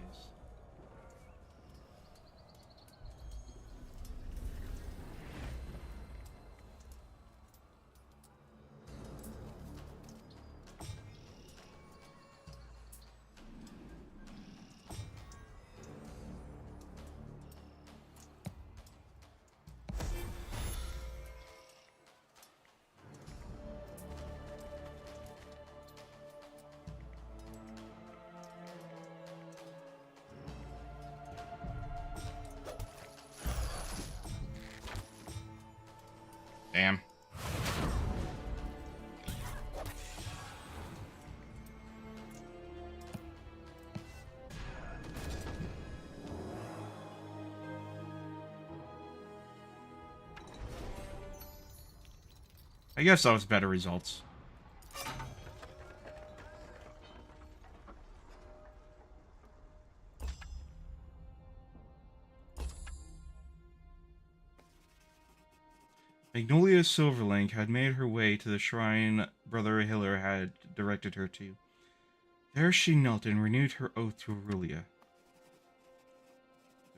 Damn. I guess that was better results. Magnolia Silverlink had made her way to the shrine Brother Hiller had directed her to. There she knelt and renewed her oath to Aurelia.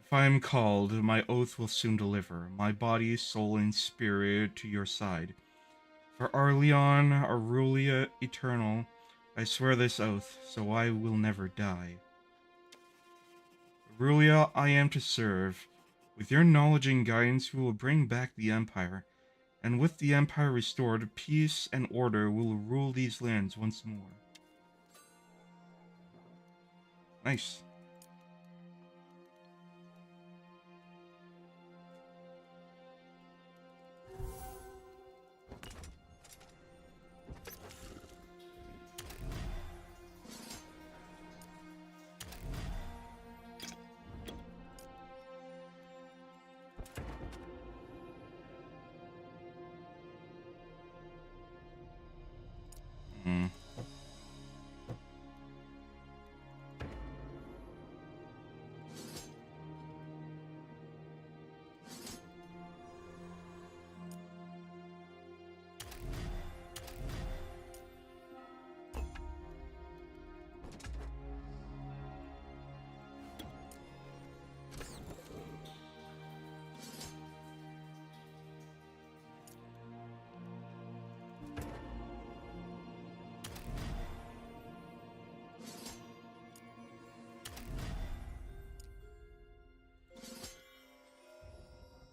If I am called, my oath will soon deliver, my body, soul, and spirit to your side. For Arleon, Aurelia eternal, I swear this oath, so I will never die. Aurelia I am to serve, With your knowledge and guidance, we will bring back the Empire. And with the Empire restored, peace and order will rule these lands once more. Nice. Hmm.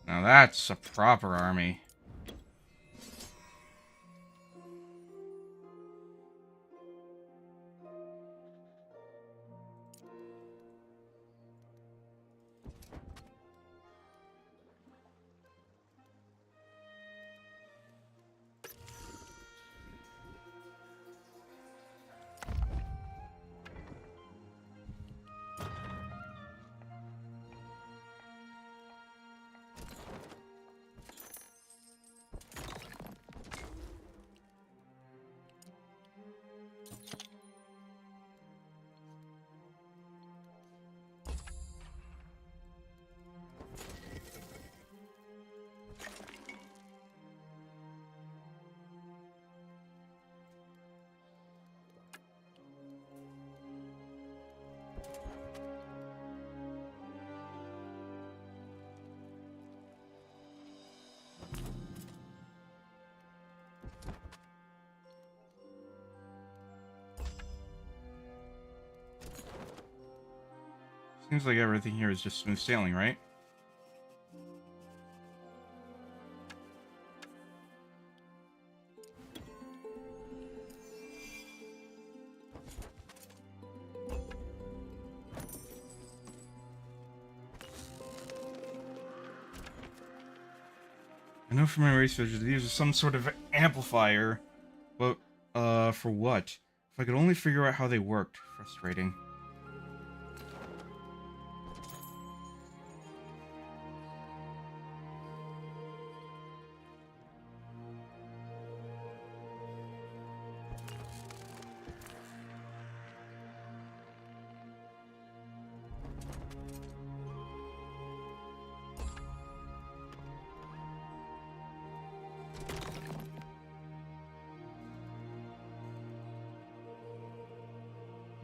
Now that's a proper army. Seems like everything here is just smooth sailing, right? I know from my research that these are some sort of amplifier, but, for what? If I could only figure out how they worked. Frustrating.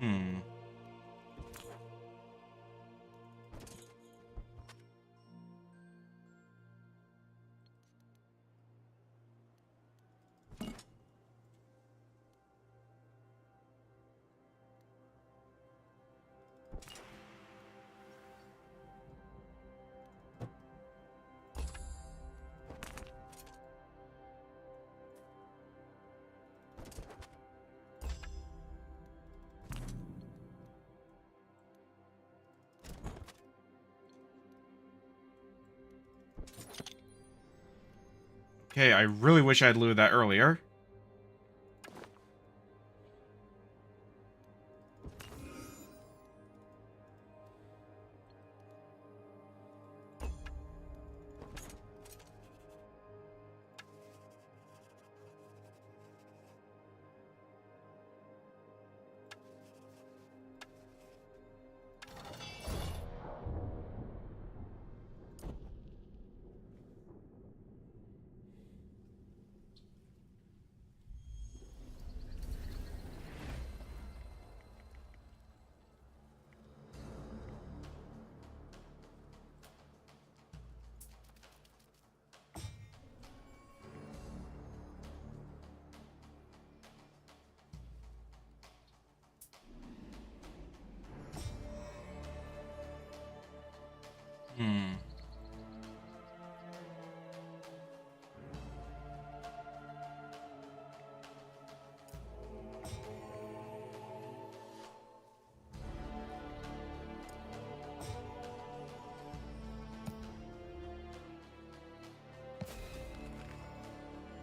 Hmm. Okay, I really wish I'd looted that earlier.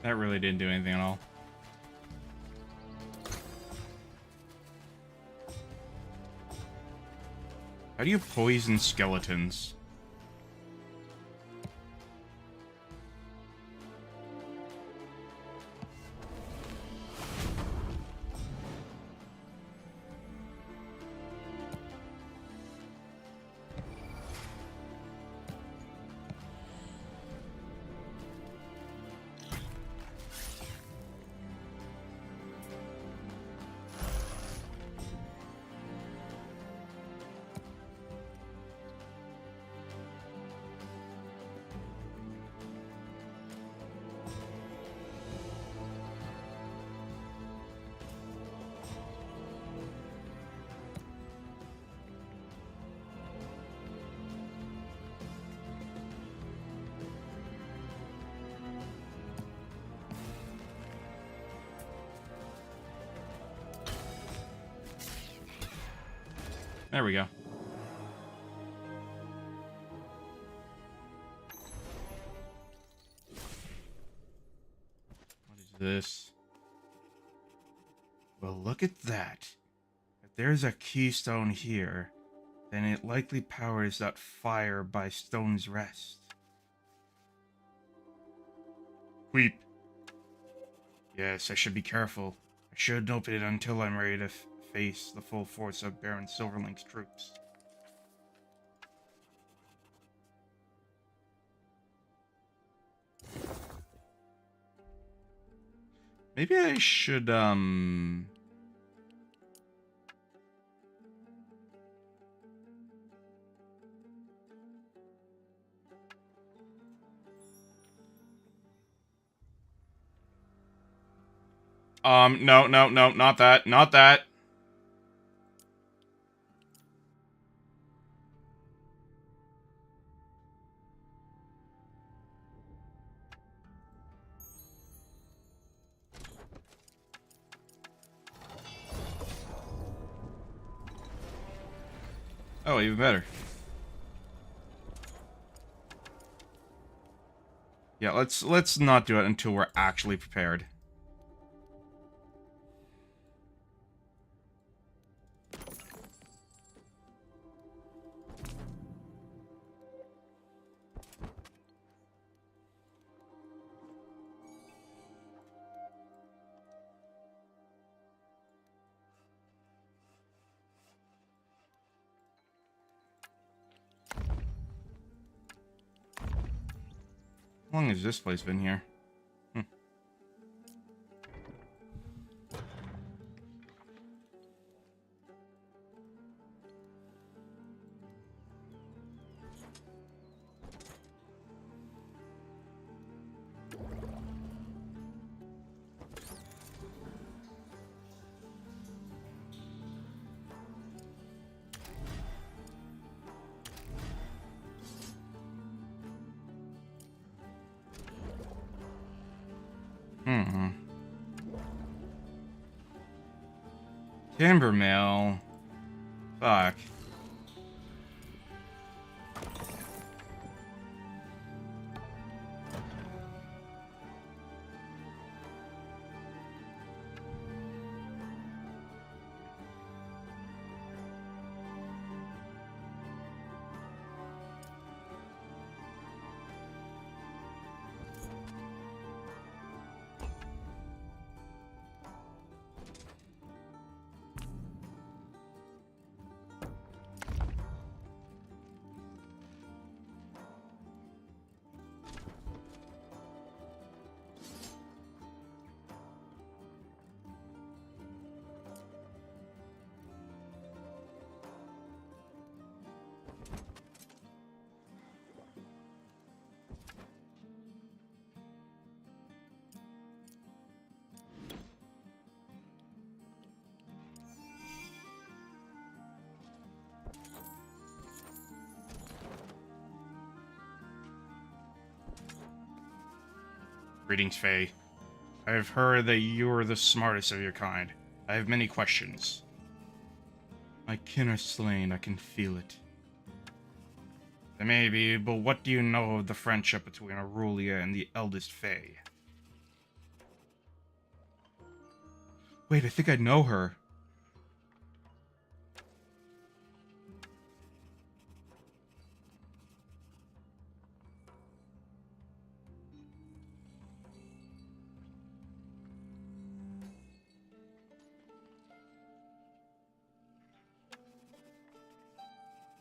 That really didn't do anything at all. How do you poison skeletons? There we go. What is this? Well, look at that. If there's a keystone here, then it likely powers that fire by Stone's Rest. Weep. Yes, I should be careful. I shouldn't open it until I'm ready to face the full force of Baron Silverlink's troops. Maybe I should, no, not that, not that. Oh, even better. Yeah, let's not do it until we're actually prepared. How long has this place been here? Timber mill. Fuck. Greetings, Faye. I have heard that you are the smartest of your kind. I have many questions. My kin are slain, I can feel it. They may be, but what do you know of the friendship between Aurelia and the eldest Faye? Wait, I think I know her.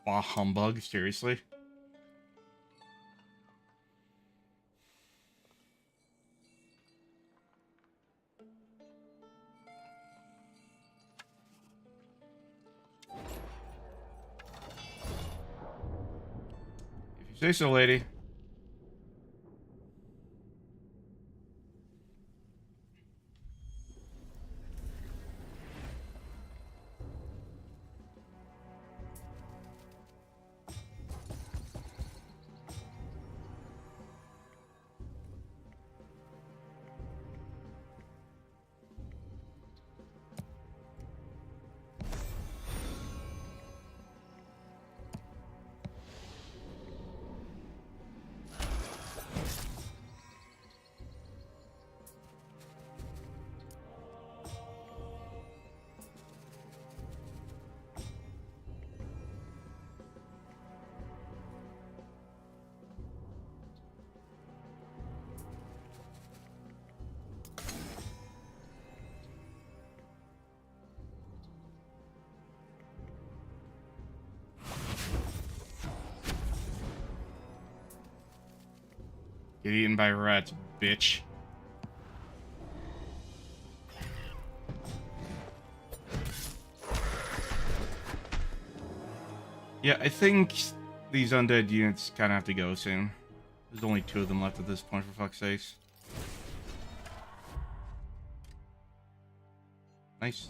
Bah humbug, seriously? If you say so, lady. Get eaten by rats, bitch. Yeah, I think these undead units kind of have to go soon. There's only 2 of them left at this point, for fuck's sakes. Nice.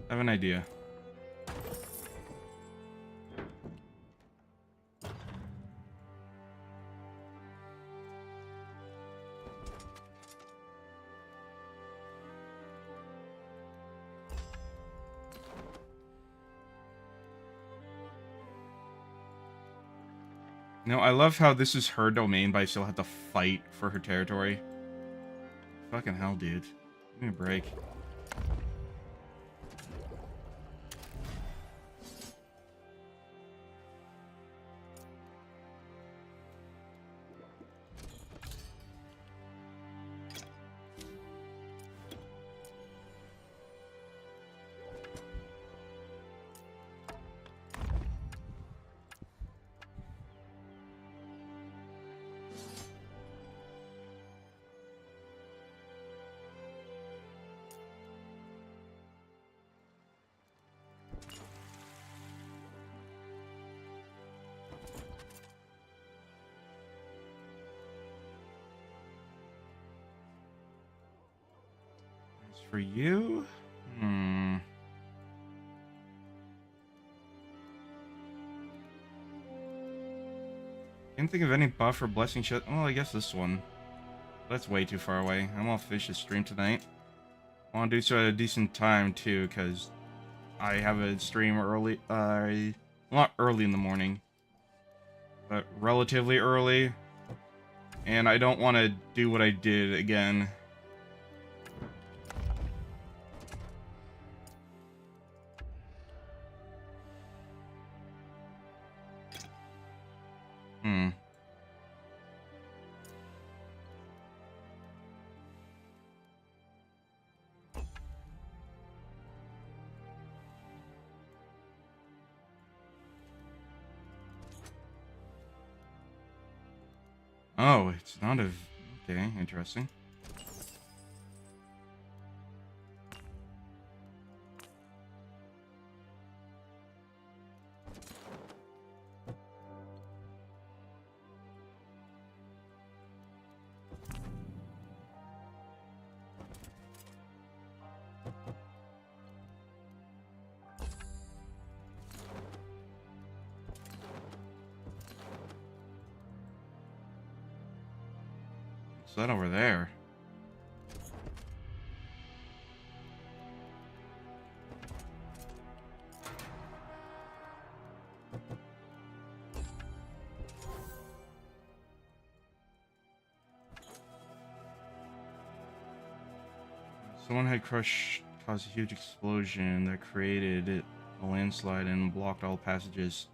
I have an idea. No, I love how this is her domain, but I still have to fight for her territory. Fucking hell, dude. Give me a break. As for you? Can't think of any buff or blessing shit. Oh, I guess this one. That's way too far away. I'm gonna finish this stream tonight. I want to do so at a decent time too, because I have a stream early. Not early in the morning, but relatively early. And I don't want to do what I did again. Oh, it's not a... Okay, interesting. that over there? Someone had caused a huge explosion that created a landslide and blocked all passages.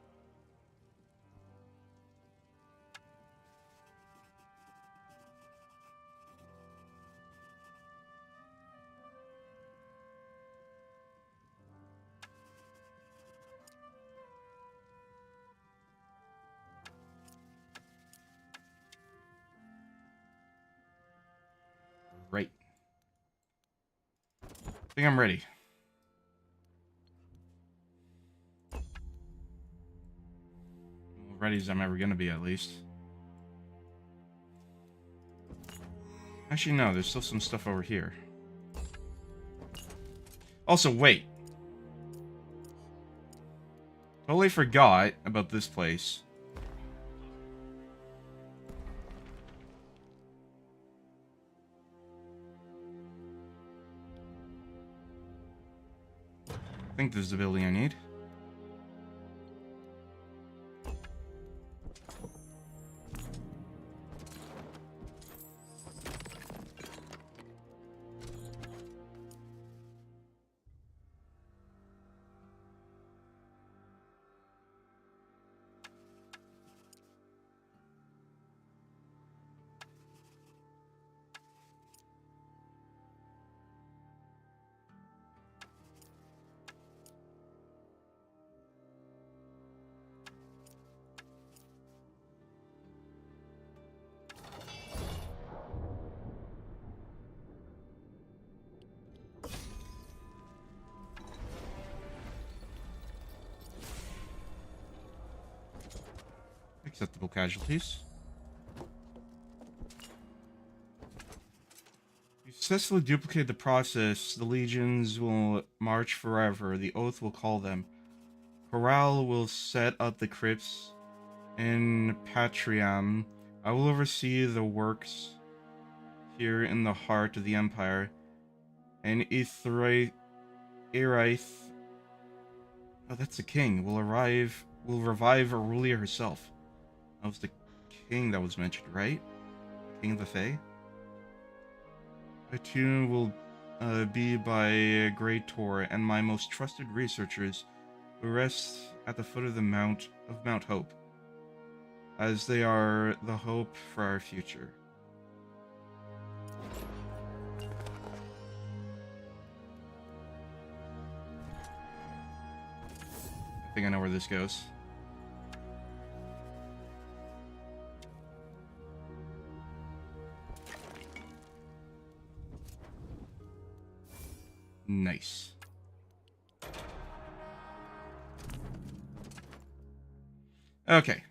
Right. I think I'm ready. Well, ready as I'm ever gonna be, at least. Actually, no, there's still some stuff over here. Also, wait. Totally forgot about this place. I think this is the building I need. Acceptable casualties. You successfully duplicate the process. The legions will march forever. The oath will call them. Corral will set up the crypts in Patriam. I will oversee the works here in the heart of the Empire. And Eraith, oh, that's the king, will revive Aurelia herself. That was the king that was mentioned, right? King of the Fae? My tomb will be by Great Tor, and my most trusted researchers will rest at the foot of Mount Hope, as they are the hope for our future. I think I know where this goes. Nice. Okay.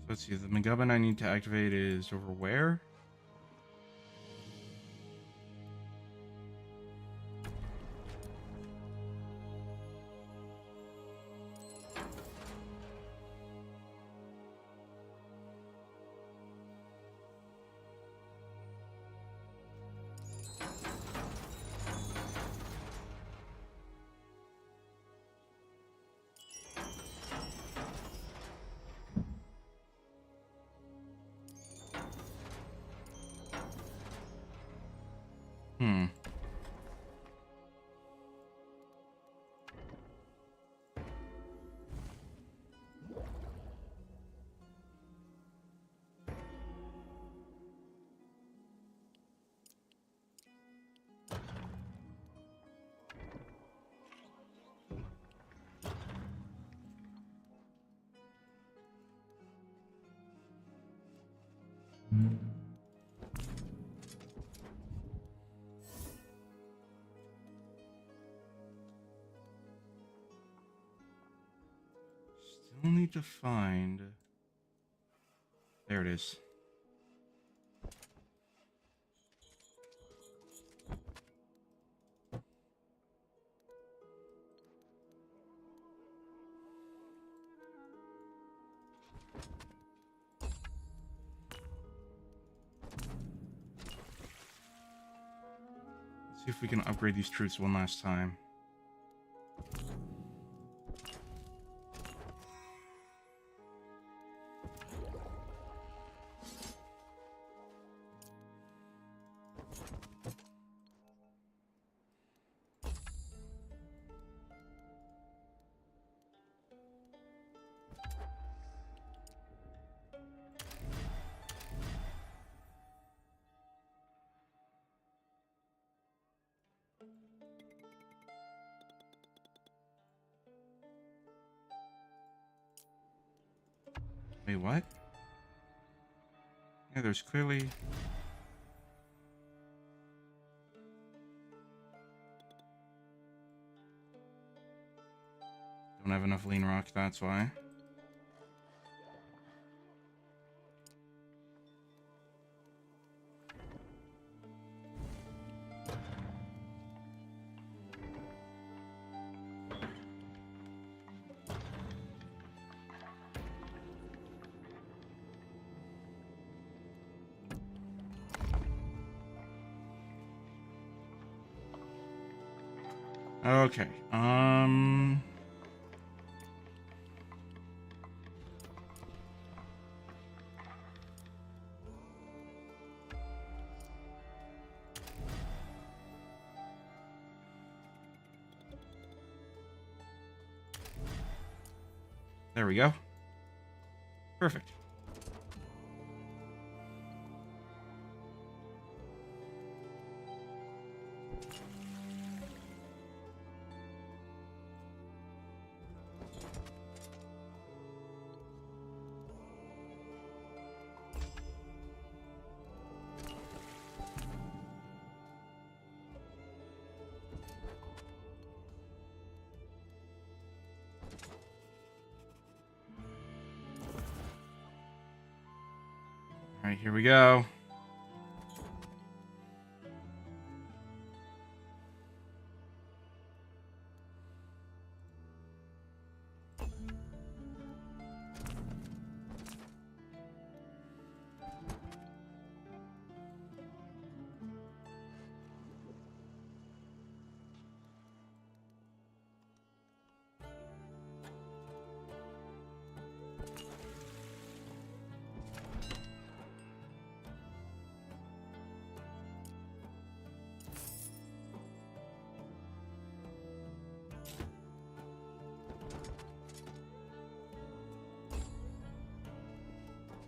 So let's see, the McGubbin I need to activate is over where? Hmm. Still need to find... There it is. Let's see if we can upgrade these troops one last time. Wait, what? Yeah, there's clearly... Don't have enough lean rock, that's why. Okay, there we go. Perfect. All right, here we go.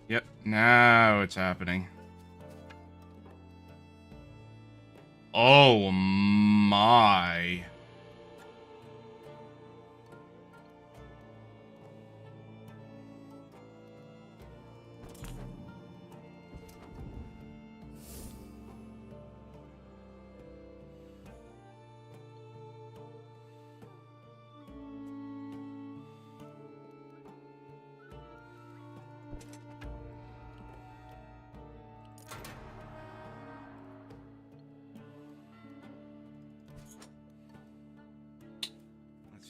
Yep, now it's happening. Oh my.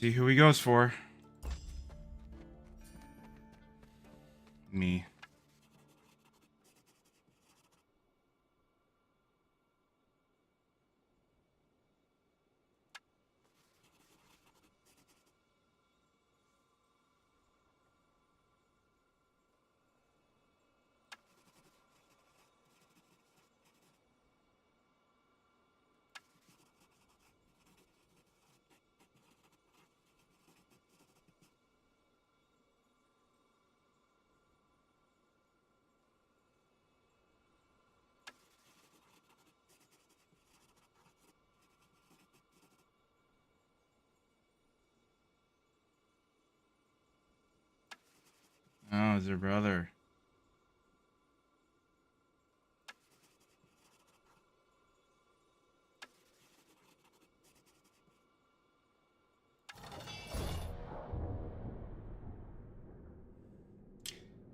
Let's see who he goes for. Me. as her brother.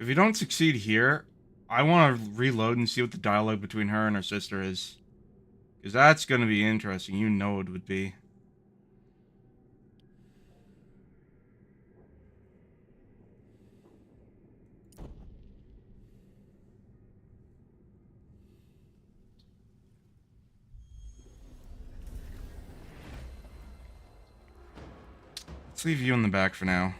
If you don't succeed here, I want to reload and see what the dialogue between her and her sister is. Because that's going to be interesting. You know it would be. Let's leave you in the back for now.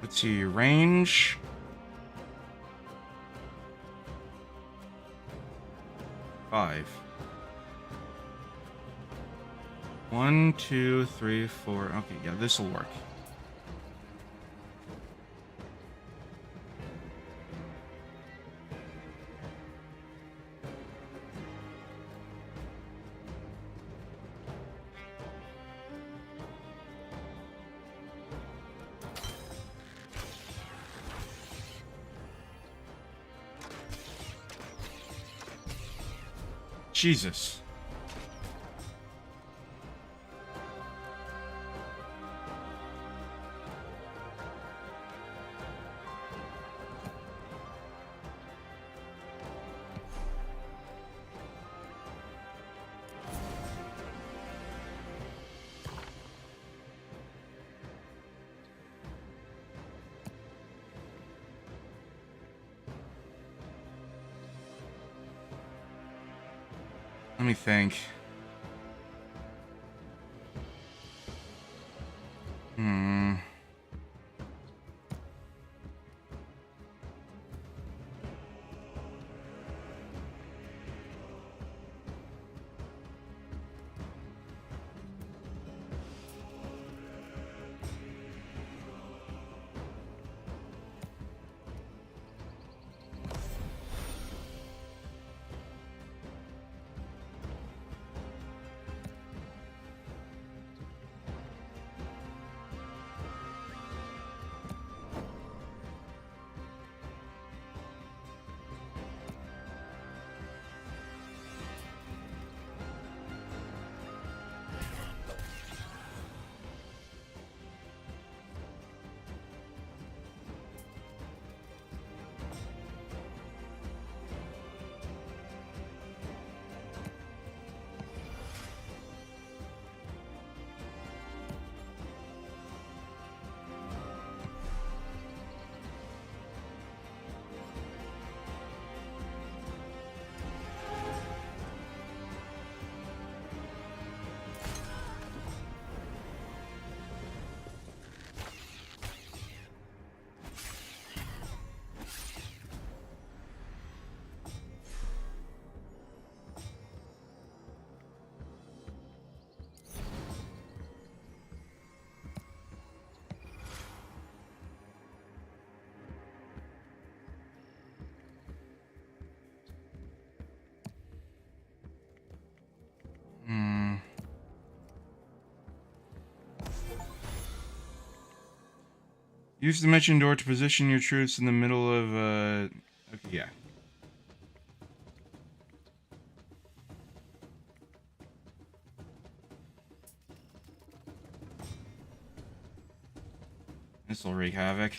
Let's see, range. Five. 1, 2, 3, 4. Okay, yeah, this will work. Jesus. Let me think. Use the mentioned door to position your troops in the middle of, okay, yeah. This'll wreak havoc.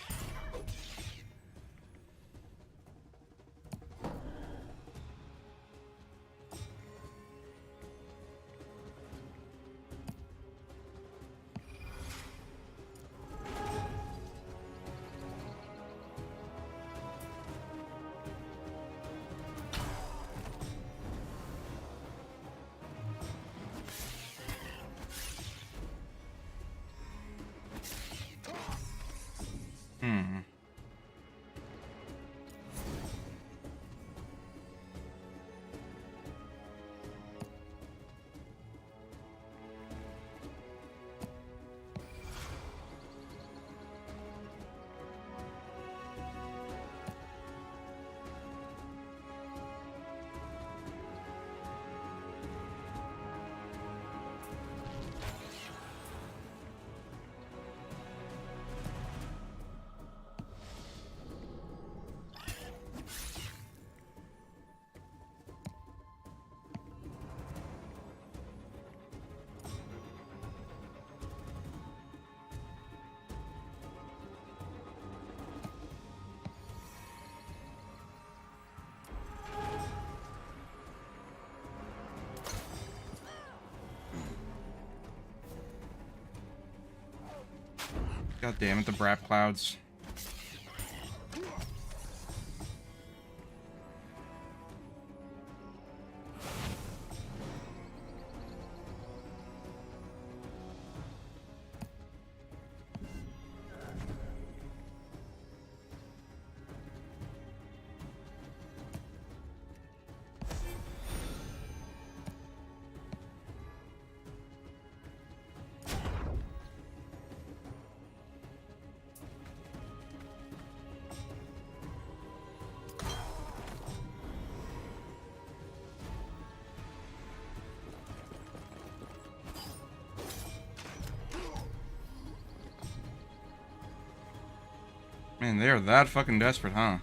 God damn it, the brap clouds. Man, they are that fucking desperate, huh?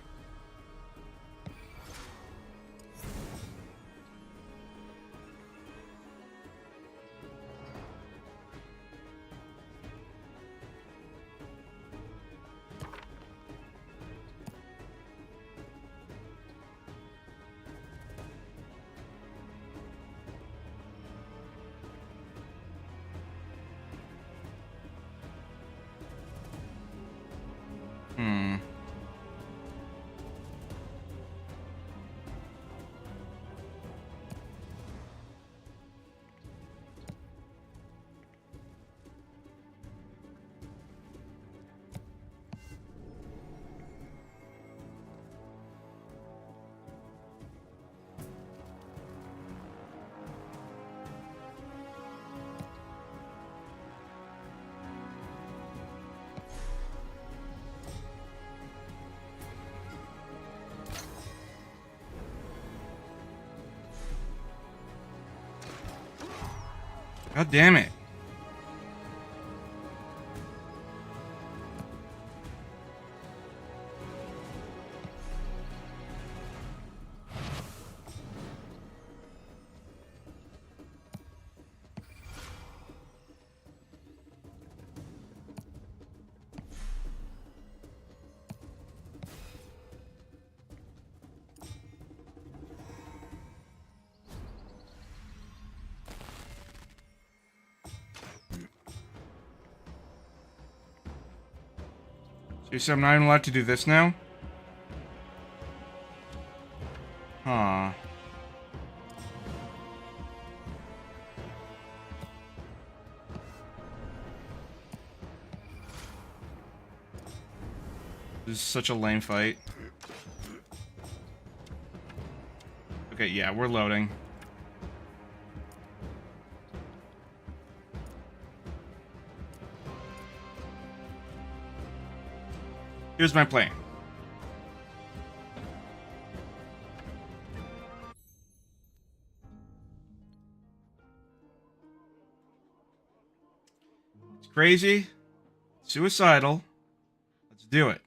Hmm. God damn it. So I'm not even allowed to do this now? Huh. This is such a lame fight. Okay, yeah, we're loading. Here's my plan. It's crazy. Suicidal. Let's do it.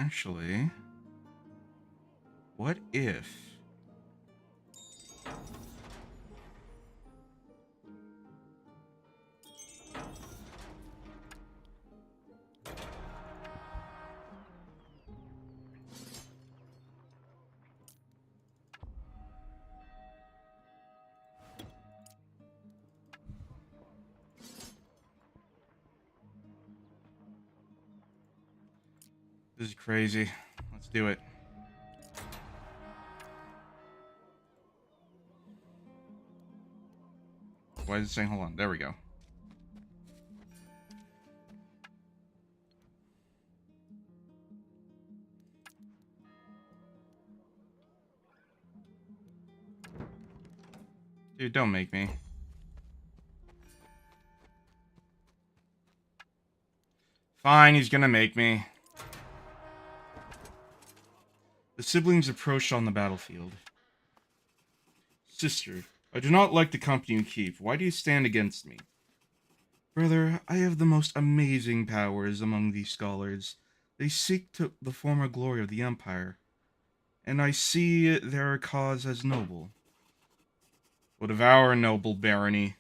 Actually, what if... This is crazy. Let's do it. Why is it saying hold on? There we go. Dude, don't make me. Fine, he's gonna make me. The siblings approached on the battlefield. Sister, I do not like the company you keep. Why do you stand against me? Brother, I have the most amazing powers among these scholars. They seek to the former glory of the Empire, and I see their cause as noble. What of our noble barony?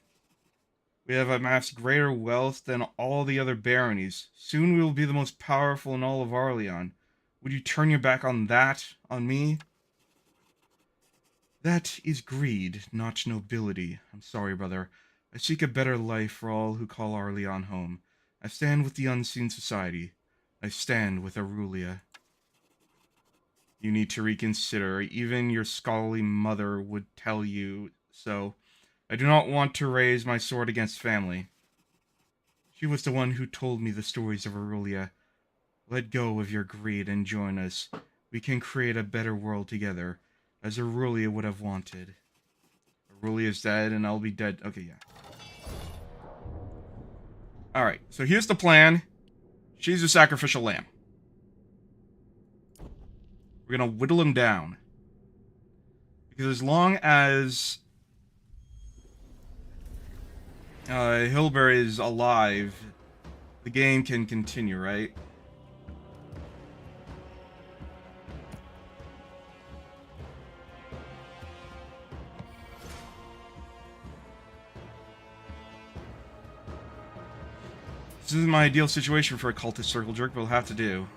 We have amassed greater wealth than all the other baronies. Soon we will be the most powerful in all of Arleon. Would you turn your back on that, on me? That is greed, not nobility. I'm sorry, brother. I seek a better life for all who call Arleon home. I stand with the Unseen Society. I stand with Aurelia. You need to reconsider. Even your scholarly mother would tell you so. I do not want to raise my sword against family. She was the one who told me the stories of Aurelia. Let go of your greed and join us. We can create a better world together, as Aurelia would have wanted. Aurelia's dead, and I'll be dead. Okay, yeah. Alright, so here's the plan. She's a sacrificial lamb. We're gonna whittle him down. Because as long as Hilbert is alive, the game can continue, right? This isn't my ideal situation for a cultist circle jerk, but we'll have to do.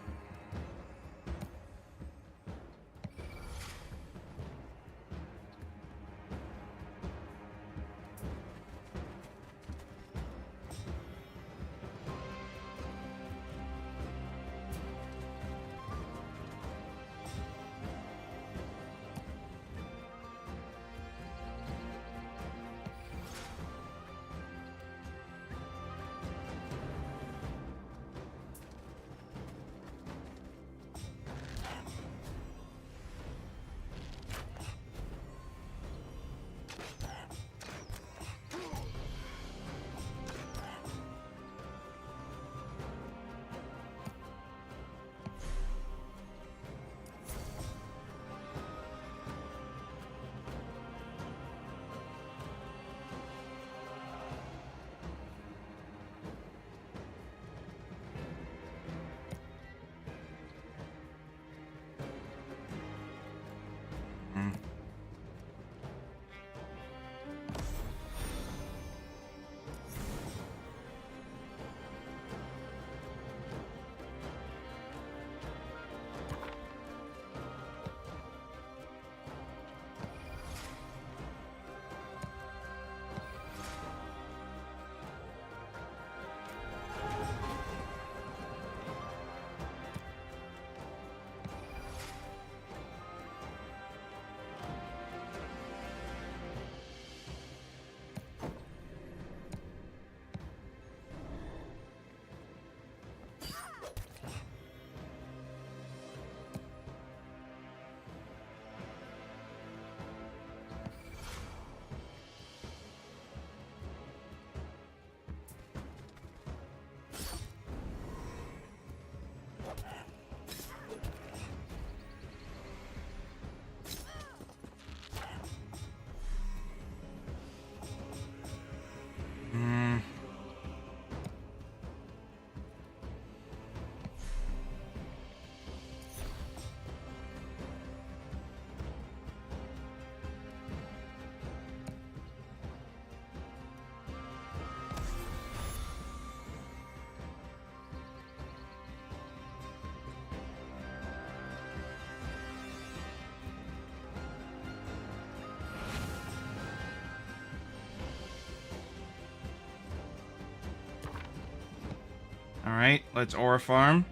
Alright, let's aura farm.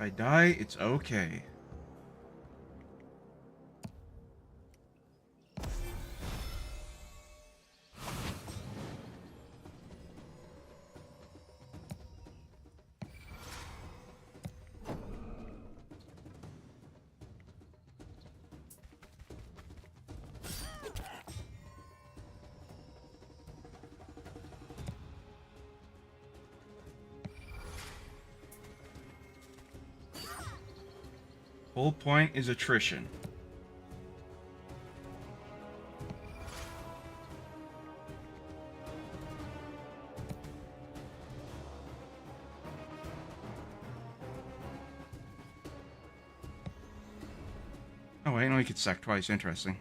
If I die, it's okay. Whole point is attrition. Oh wait, no, he could sack twice. Interesting.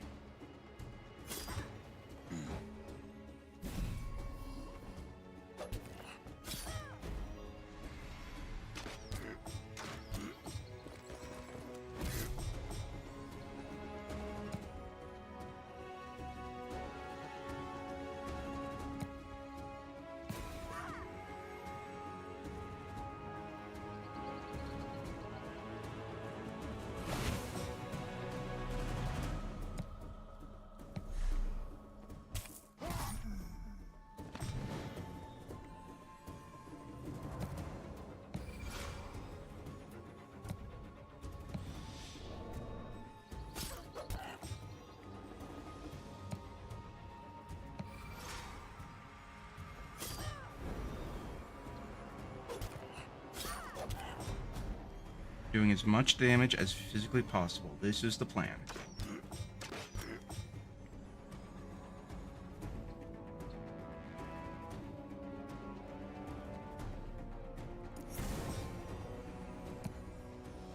Doing as much damage as physically possible. This is the plan.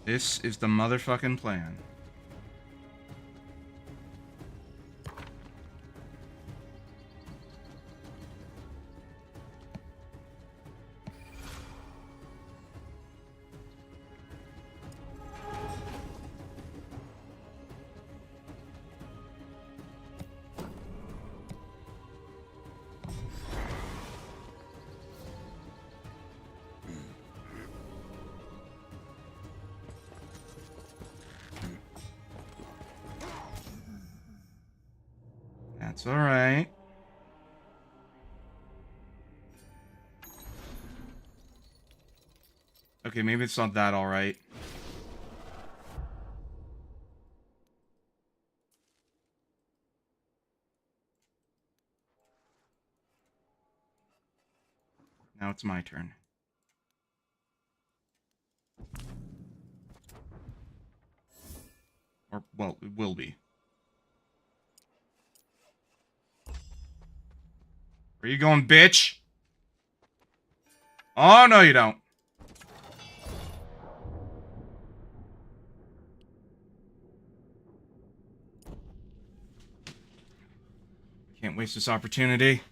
This is the motherfucking plan. That's alright. Okay, maybe it's not that alright. Now it's my turn. Or, well, it will be. Where you going, bitch? Oh, no, you don't. Can't waste this opportunity.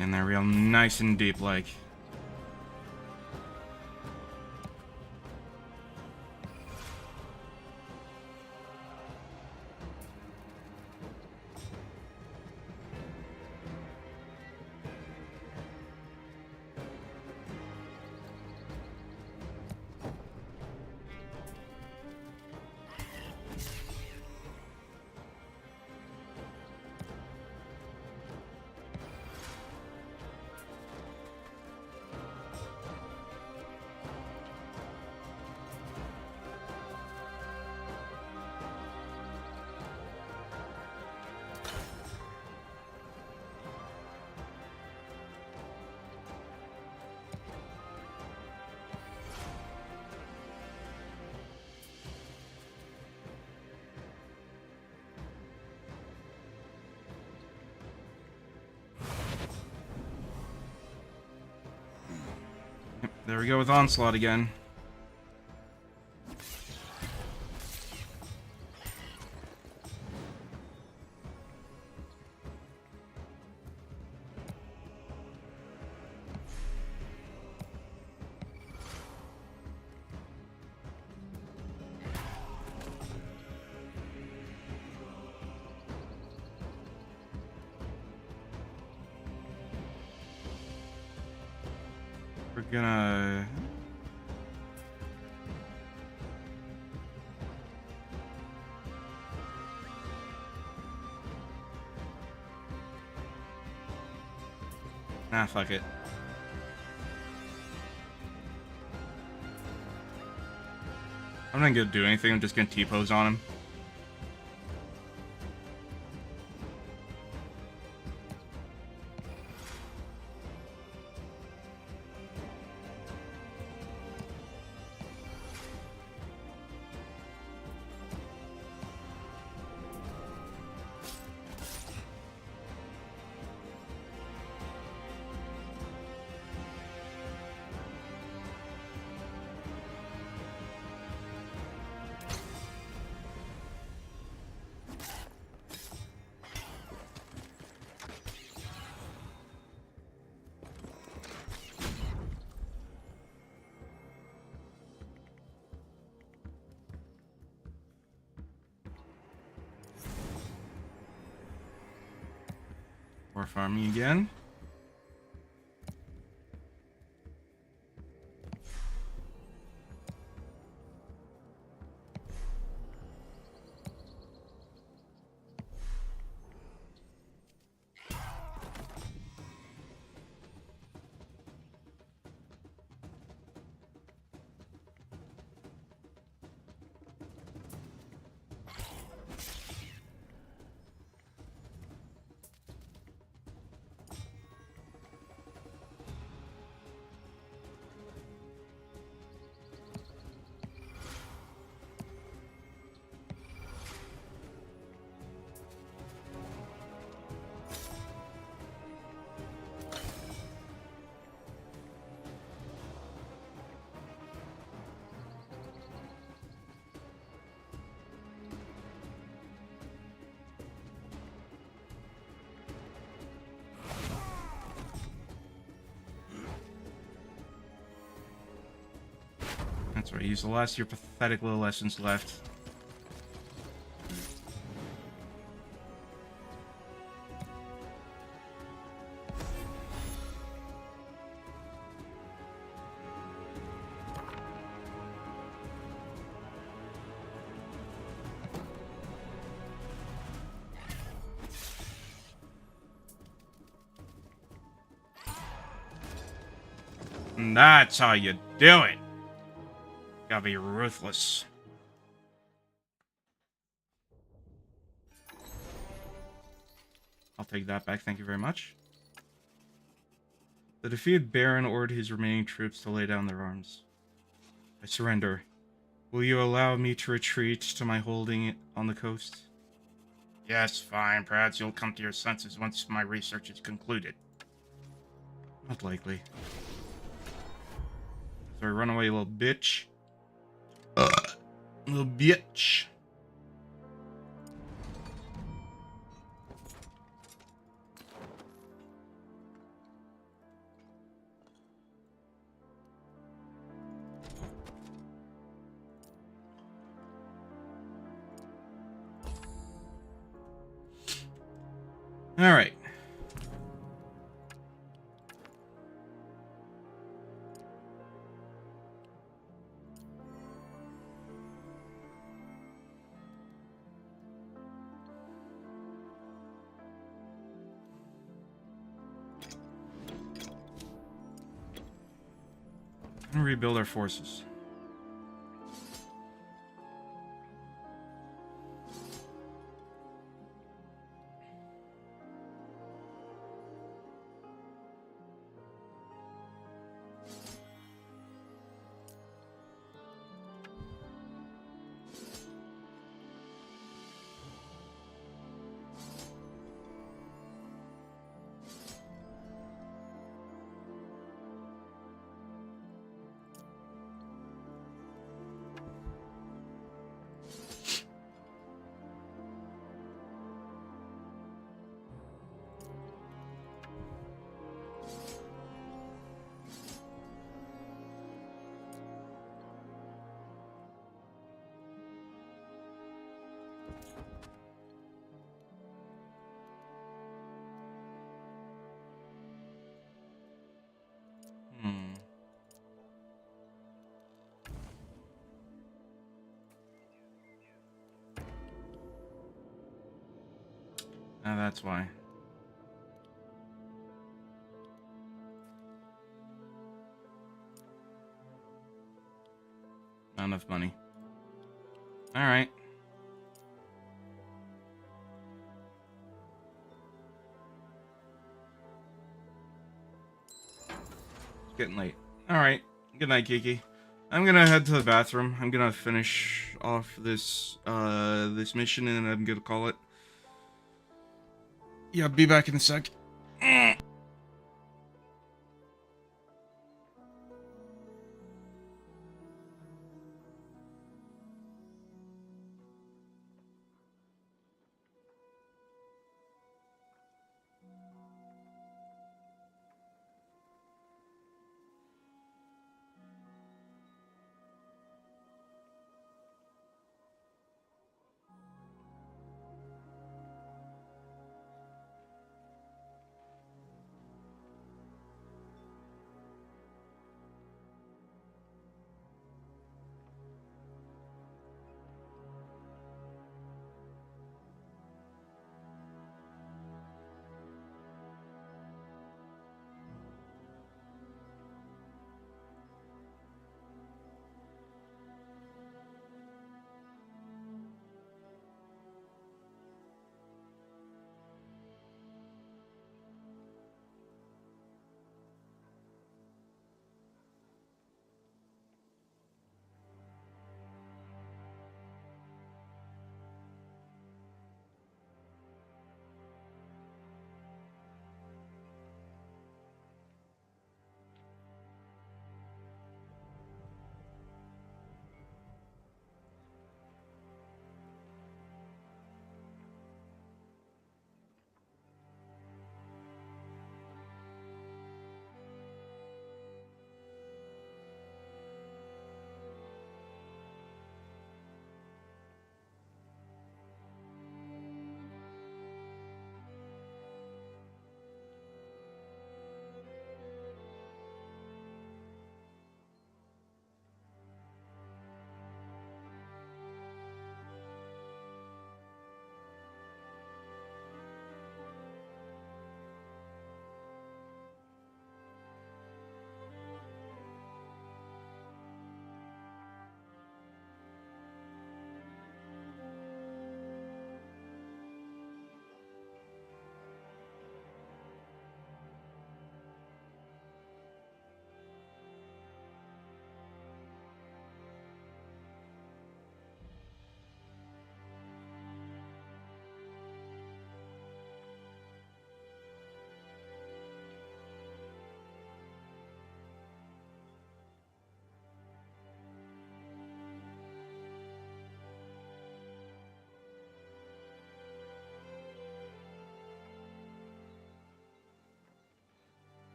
And they're real nice and deep, like. There we go with Onslaught again. We're gonna... Nah, fuck it. I'm not gonna do anything, I'm just gonna T-pose on him. We're farming again. That's right, use the last of your pathetic little essence left. And that's how you do it. Gotta be ruthless. I'll take that back, thank you very much. The defeated Baron ordered his remaining troops to lay down their arms. I surrender. Will you allow me to retreat to my holding on the coast? Yes, fine. Perhaps you'll come to your senses once my research is concluded. Not likely. Sorry, run away, little bitch. Little bitch. All right. And rebuild our forces. Ah, that's why. Not enough money. Alright. It's getting late. Alright. Good night, Kiki. I'm gonna head to the bathroom. I'm gonna finish off this this mission and I'm gonna call it. Yeah, be back in a sec.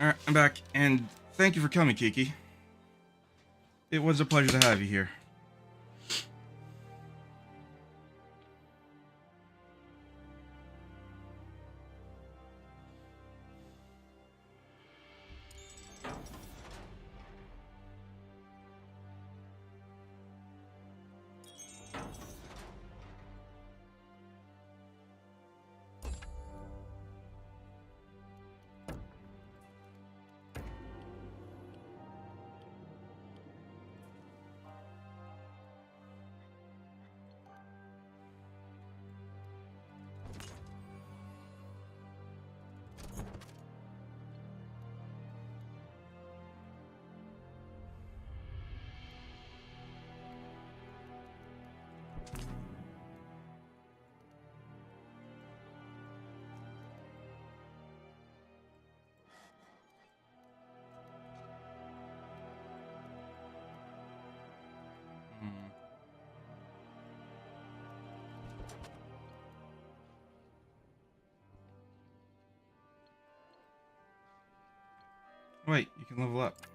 Alright, I'm back, and thank you for coming, Kiki. It was a pleasure to have you here. Wait, you can level up.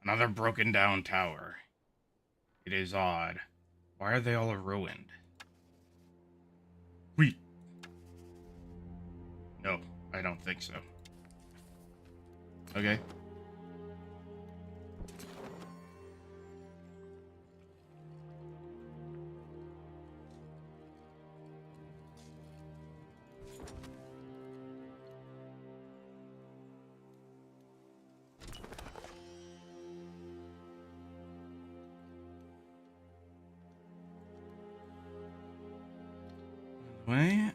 Another broken down tower. It is odd. Why are they all ruined? Wait. No, I don't think so. Okay. Way,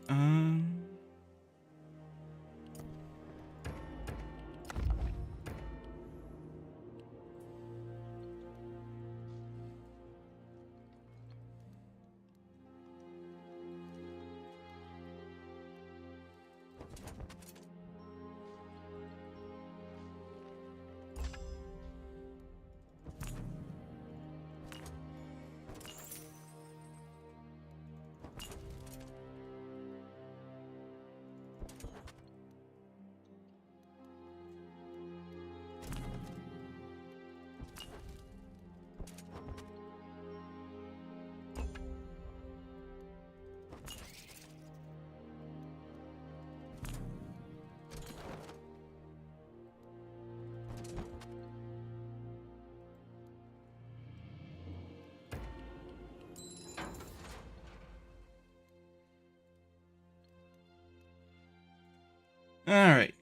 alright.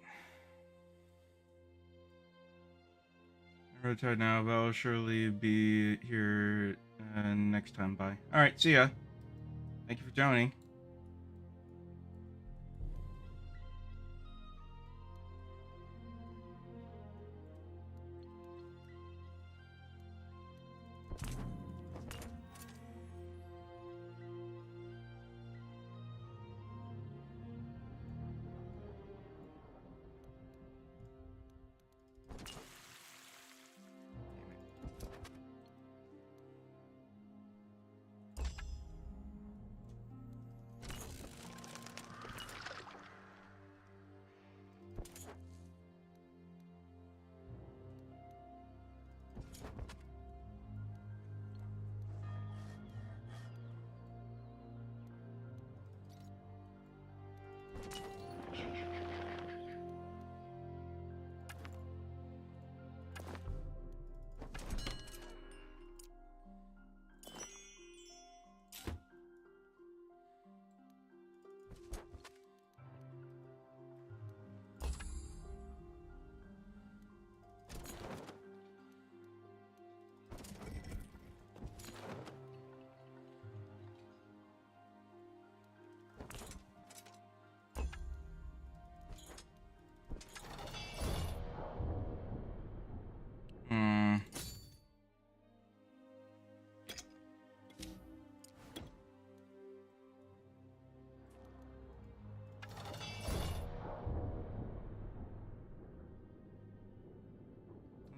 Retired now, but I'll surely be here next time. Bye. Alright, see ya. Thank you for joining.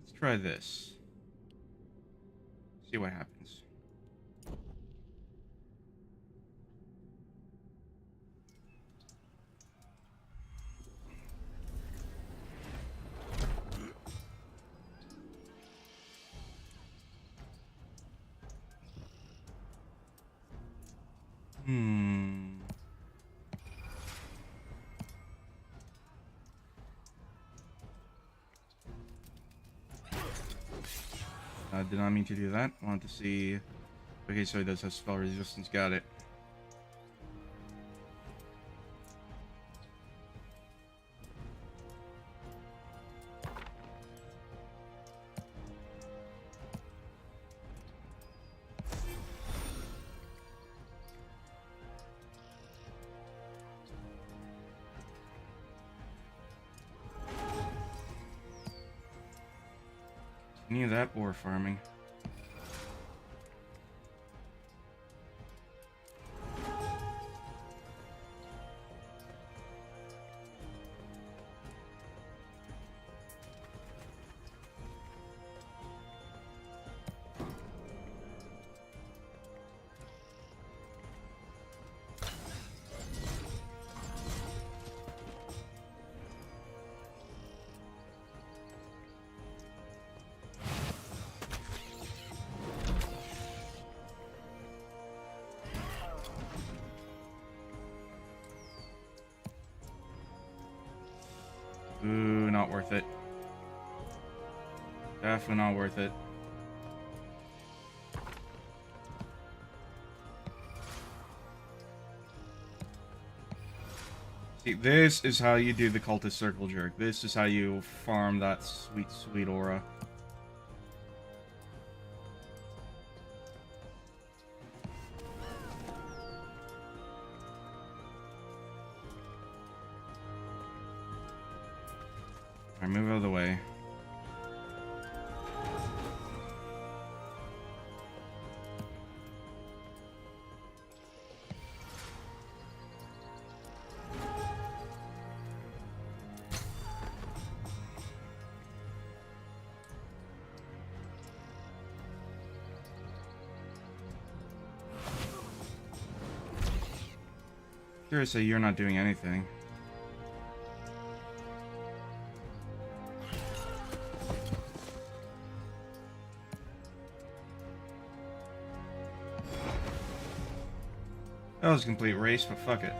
Let's try this. See what happens. Did not mean to do that. Wanted to see. Okay, so it does have spell resistance. Got it. Any of that ore farming. not worth it. Definitely not worth it. See, this is how you do the cultist circle jerk. This is how you farm that sweet, sweet aura. Alright, move out of the way. Seriously, you're not doing anything. That was a complete race, but fuck it.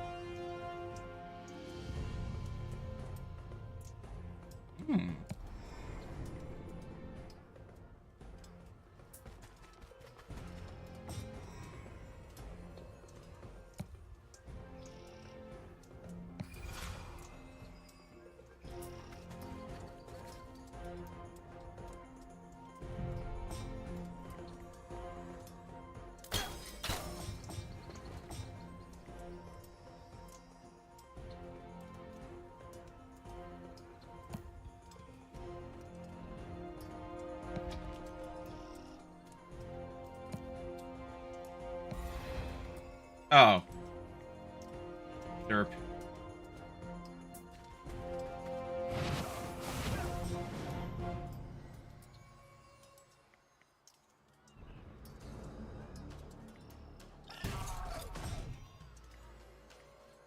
Oh. Derp.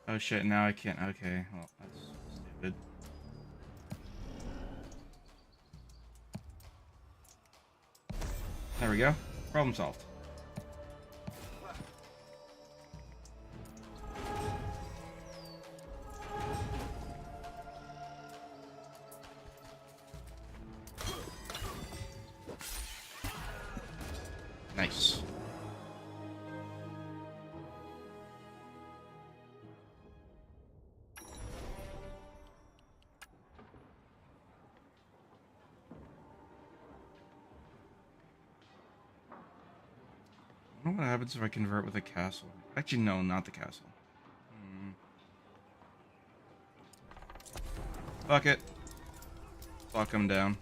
Oh shit, now I can't. Okay, well, that's stupid. There we go. Problem solved. Nice. I wonder what happens if I convert with a castle. Actually, no, not the castle. Fuck it. Lock him down.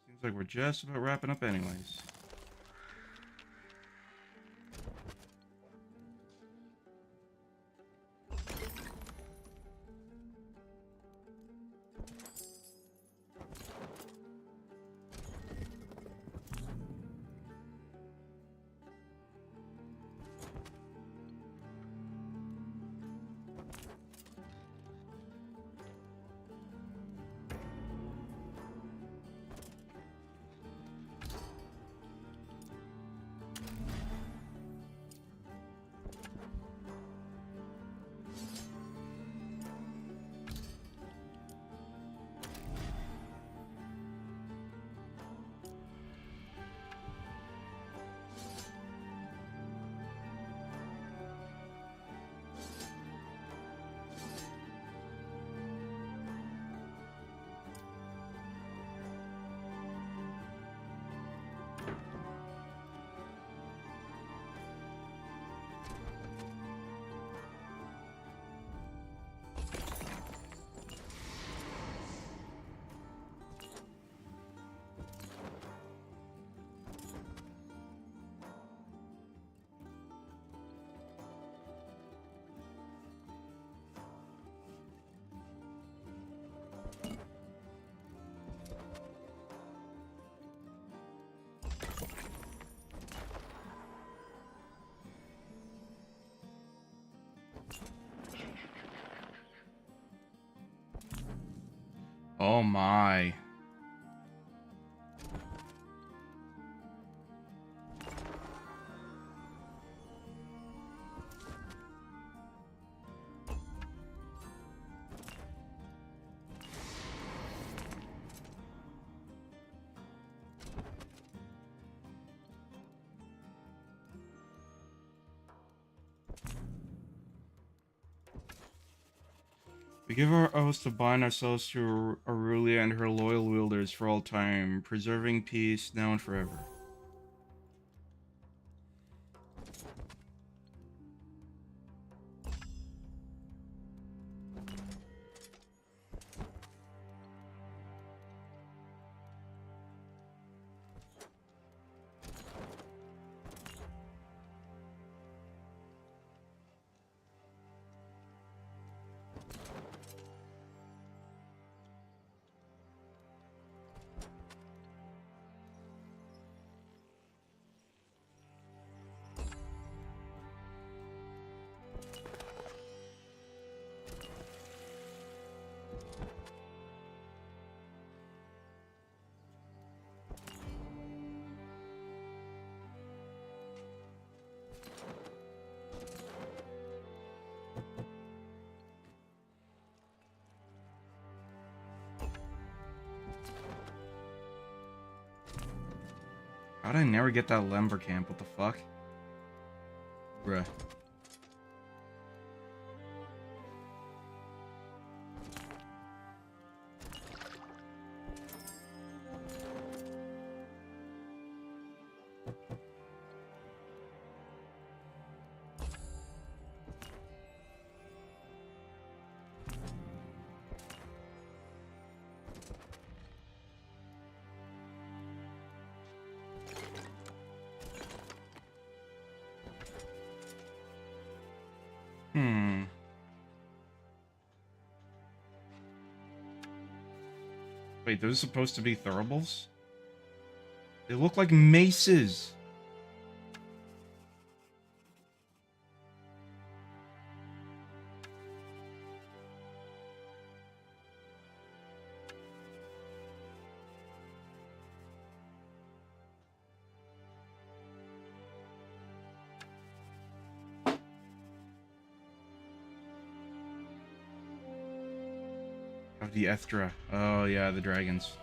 Seems like we're just about wrapping up anyways. Oh my. We give our oath to bind ourselves to Aurelia and her loyal wielders for all time, preserving peace now and forever. How'd I never get that lumber camp? What the fuck? Bruh. Wait, those are supposed to be thuribles? They look like maces. Of the Ethra. Oh yeah, the dragons.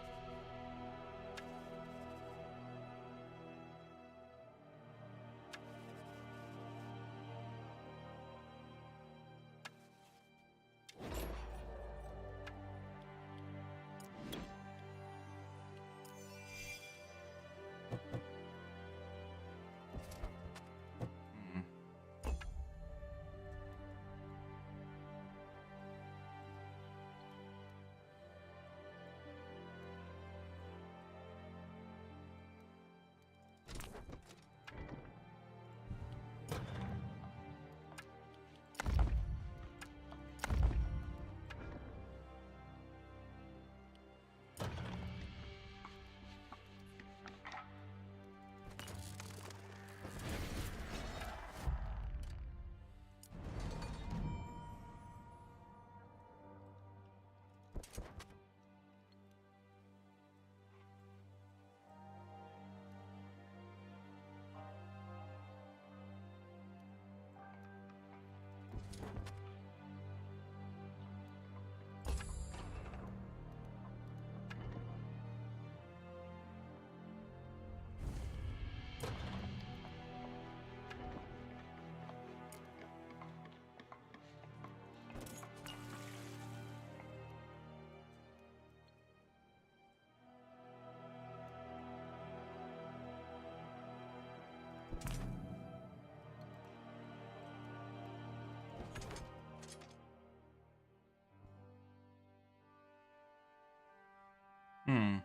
Hmm.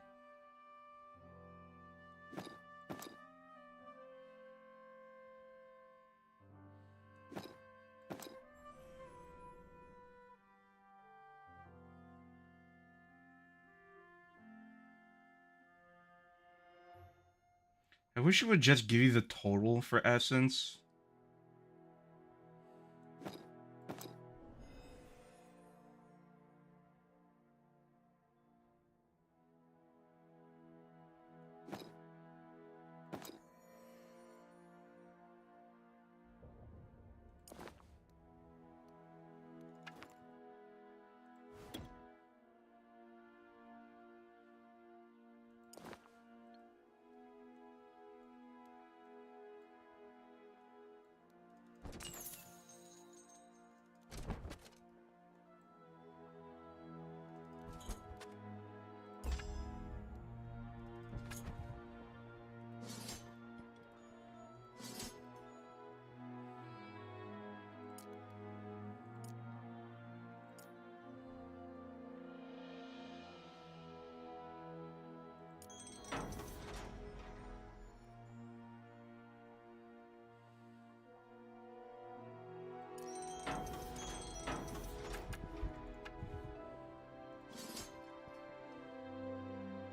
I wish it would just give you the total for essence.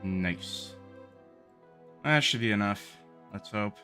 Nice. That should be enough. Let's hope.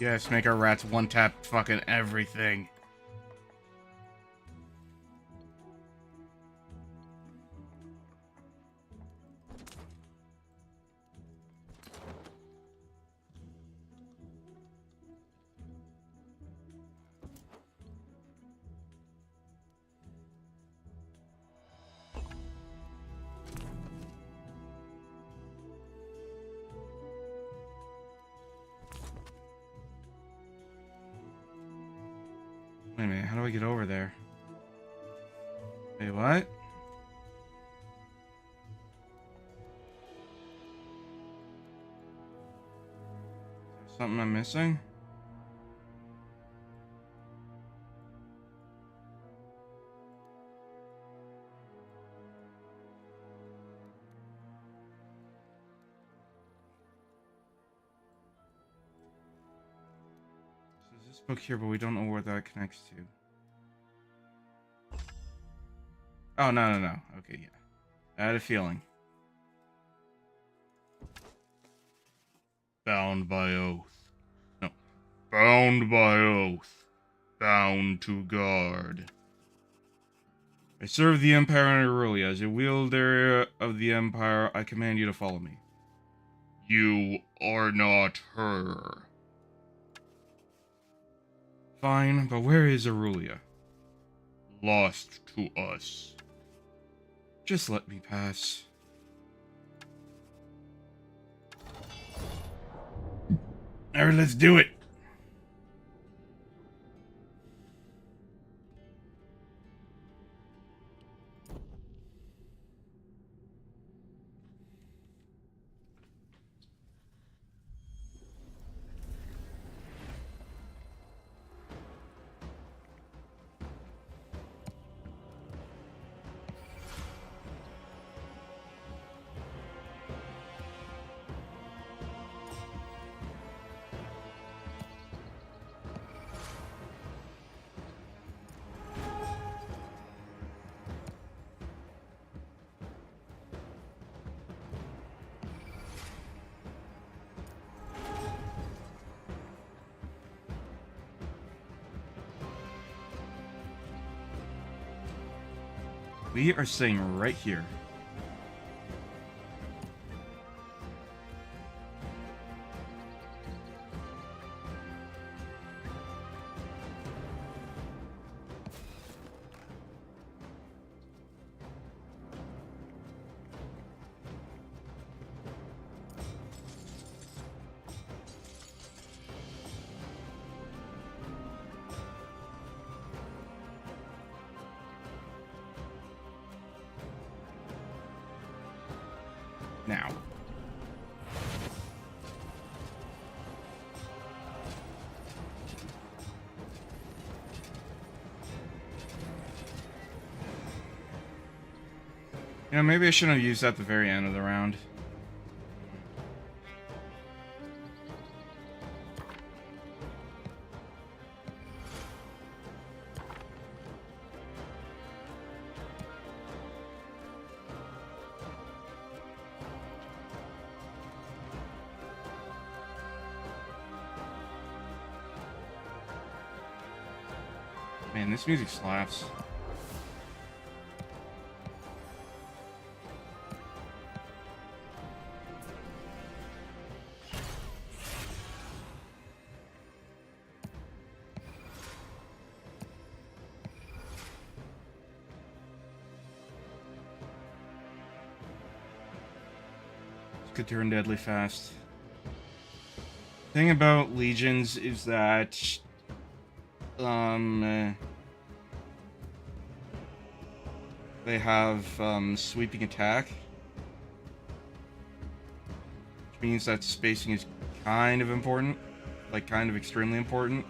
Yes, make our rats one-tap fucking everything. Wait a minute, how do I get over there? Wait, what? Is there something I'm missing? So there's this book here, but we don't know where that connects to. Oh, no. Okay, yeah. I had a feeling. Bound by oath. No. Bound by oath. Bound to guard. I serve the Empire in Aurelia. As a wielder of the Empire, I command you to follow me. You are not her. Fine, but where is Aurelia? Lost to us. Just let me pass. Alright, let's do it. We are staying right here. now. You know, maybe I shouldn't have used that at the very end of the round. Man, this music slaps. Could turn deadly fast. Thing about legions is that they have sweeping attack, which means that spacing is kind of important, like kind of extremely important.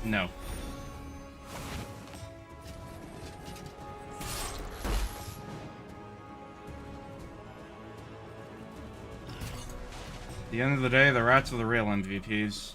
No. At the end of the day, the rats are the real MVPs.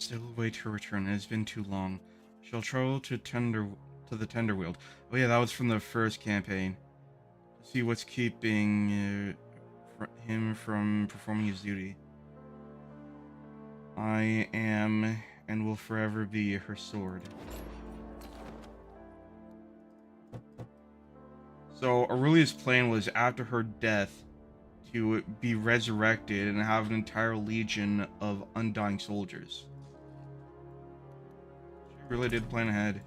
Still wait her return. It has been too long. Shall travel to the Tenderwield. Oh yeah, that was from the first campaign. See what's keeping him from performing his duty. I am and will forever be her sword. So Aurelia's plan was after her death to be resurrected and have an entire legion of undying soldiers. She really did plan ahead.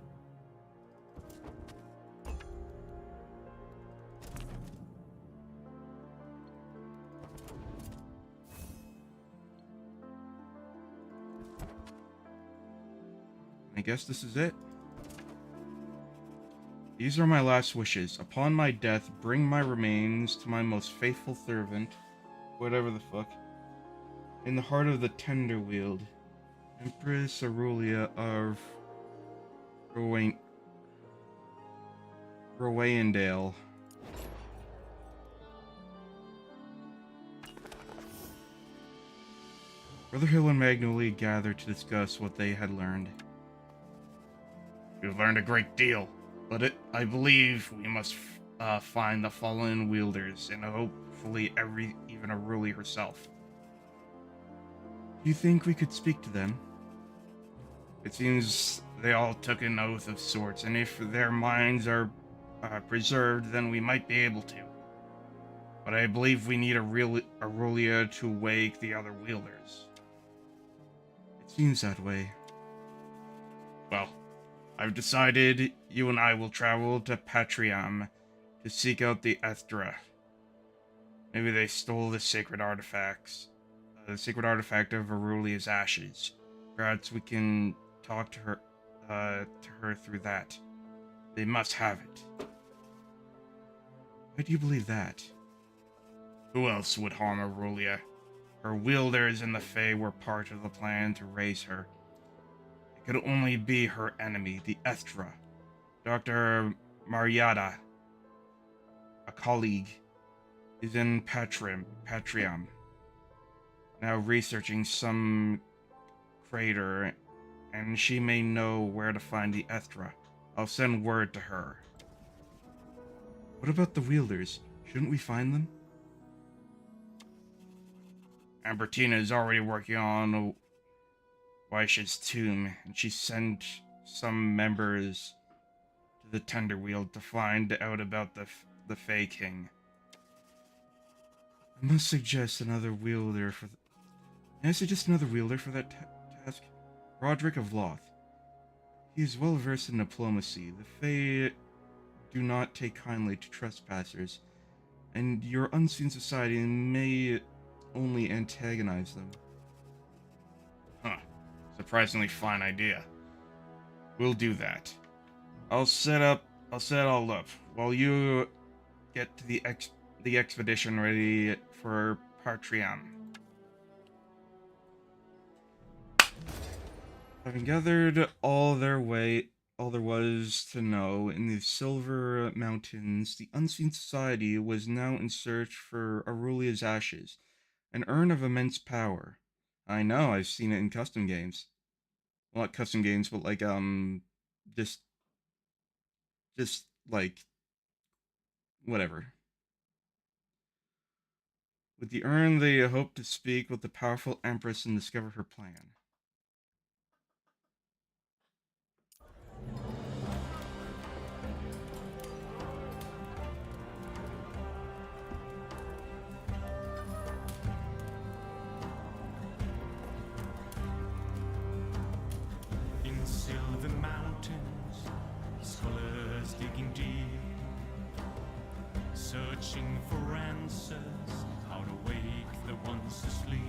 I guess this is it. These are my last wishes. Upon my death, bring my remains to my most faithful servant, whatever the fuck, in the heart of the tender wield, Empress Aurelia of Rowayandale. Brother Hill and Magnolia gathered to discuss what they had learned. We've learned a great deal, but I believe we must find the fallen wielders and hopefully even Aurelia herself. Do you think we could speak to them? It seems they all took an oath of sorts, and if their minds are preserved, then we might be able to. But I believe we need Aurelia to wake the other wielders. It seems that way. Well, I've decided you and I will travel to Patriam to seek out the Ethra. Maybe they stole the sacred artifacts. The sacred artifact of Aurelia's ashes. Perhaps we can talk to her through that. They must have it. Why do you believe that? Who else would harm Aurelia? Her wielders and the Fae were part of the plan to raise her. It could only be her enemy, the Ethra. Dr. Mariada, a colleague, is in Patriam, now researching some crater, and she may know where to find the Ethra. I'll send word to her. What about the wielders? Shouldn't we find them? Ambertina is already working on Weish's tomb, and she sent some members to the Tenderwheel to find out about the Fae King. I must suggest another wielder for... May I suggest another wielder for that task? Roderick of Loth. He is well versed in diplomacy. The Fae do not take kindly to trespassers, and your unseen society may only antagonize them. Huh. Surprisingly fine idea. We'll do that. I'll set it all up while you get to the expedition ready for Patriam. Having gathered all there was to know in the Silver Mountains, the Unseen Society was now in search for Aurelia's ashes, an urn of immense power. I know, I've seen it in custom games. Well, not custom games, but like, just like, whatever. With the urn, they hope to speak with the powerful Empress and discover her plan. In silver mountains, scholars digging deep, searching for answers, how to wake the ones asleep.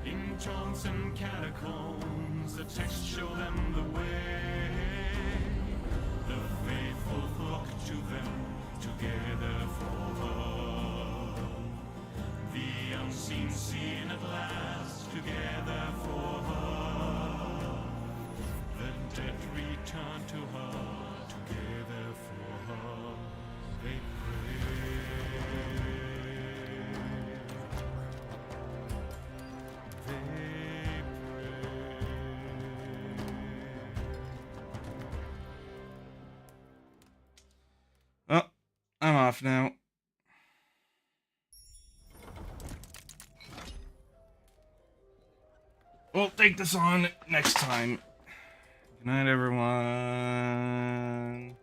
In tombs and catacombs, the texts show them the way. The faithful flock to them, together for her. The unseen seen at last, together for her. The dead return to her, together for her. They pray. They pray. Well, I'm off now. We'll take this on next time. Good night, everyone.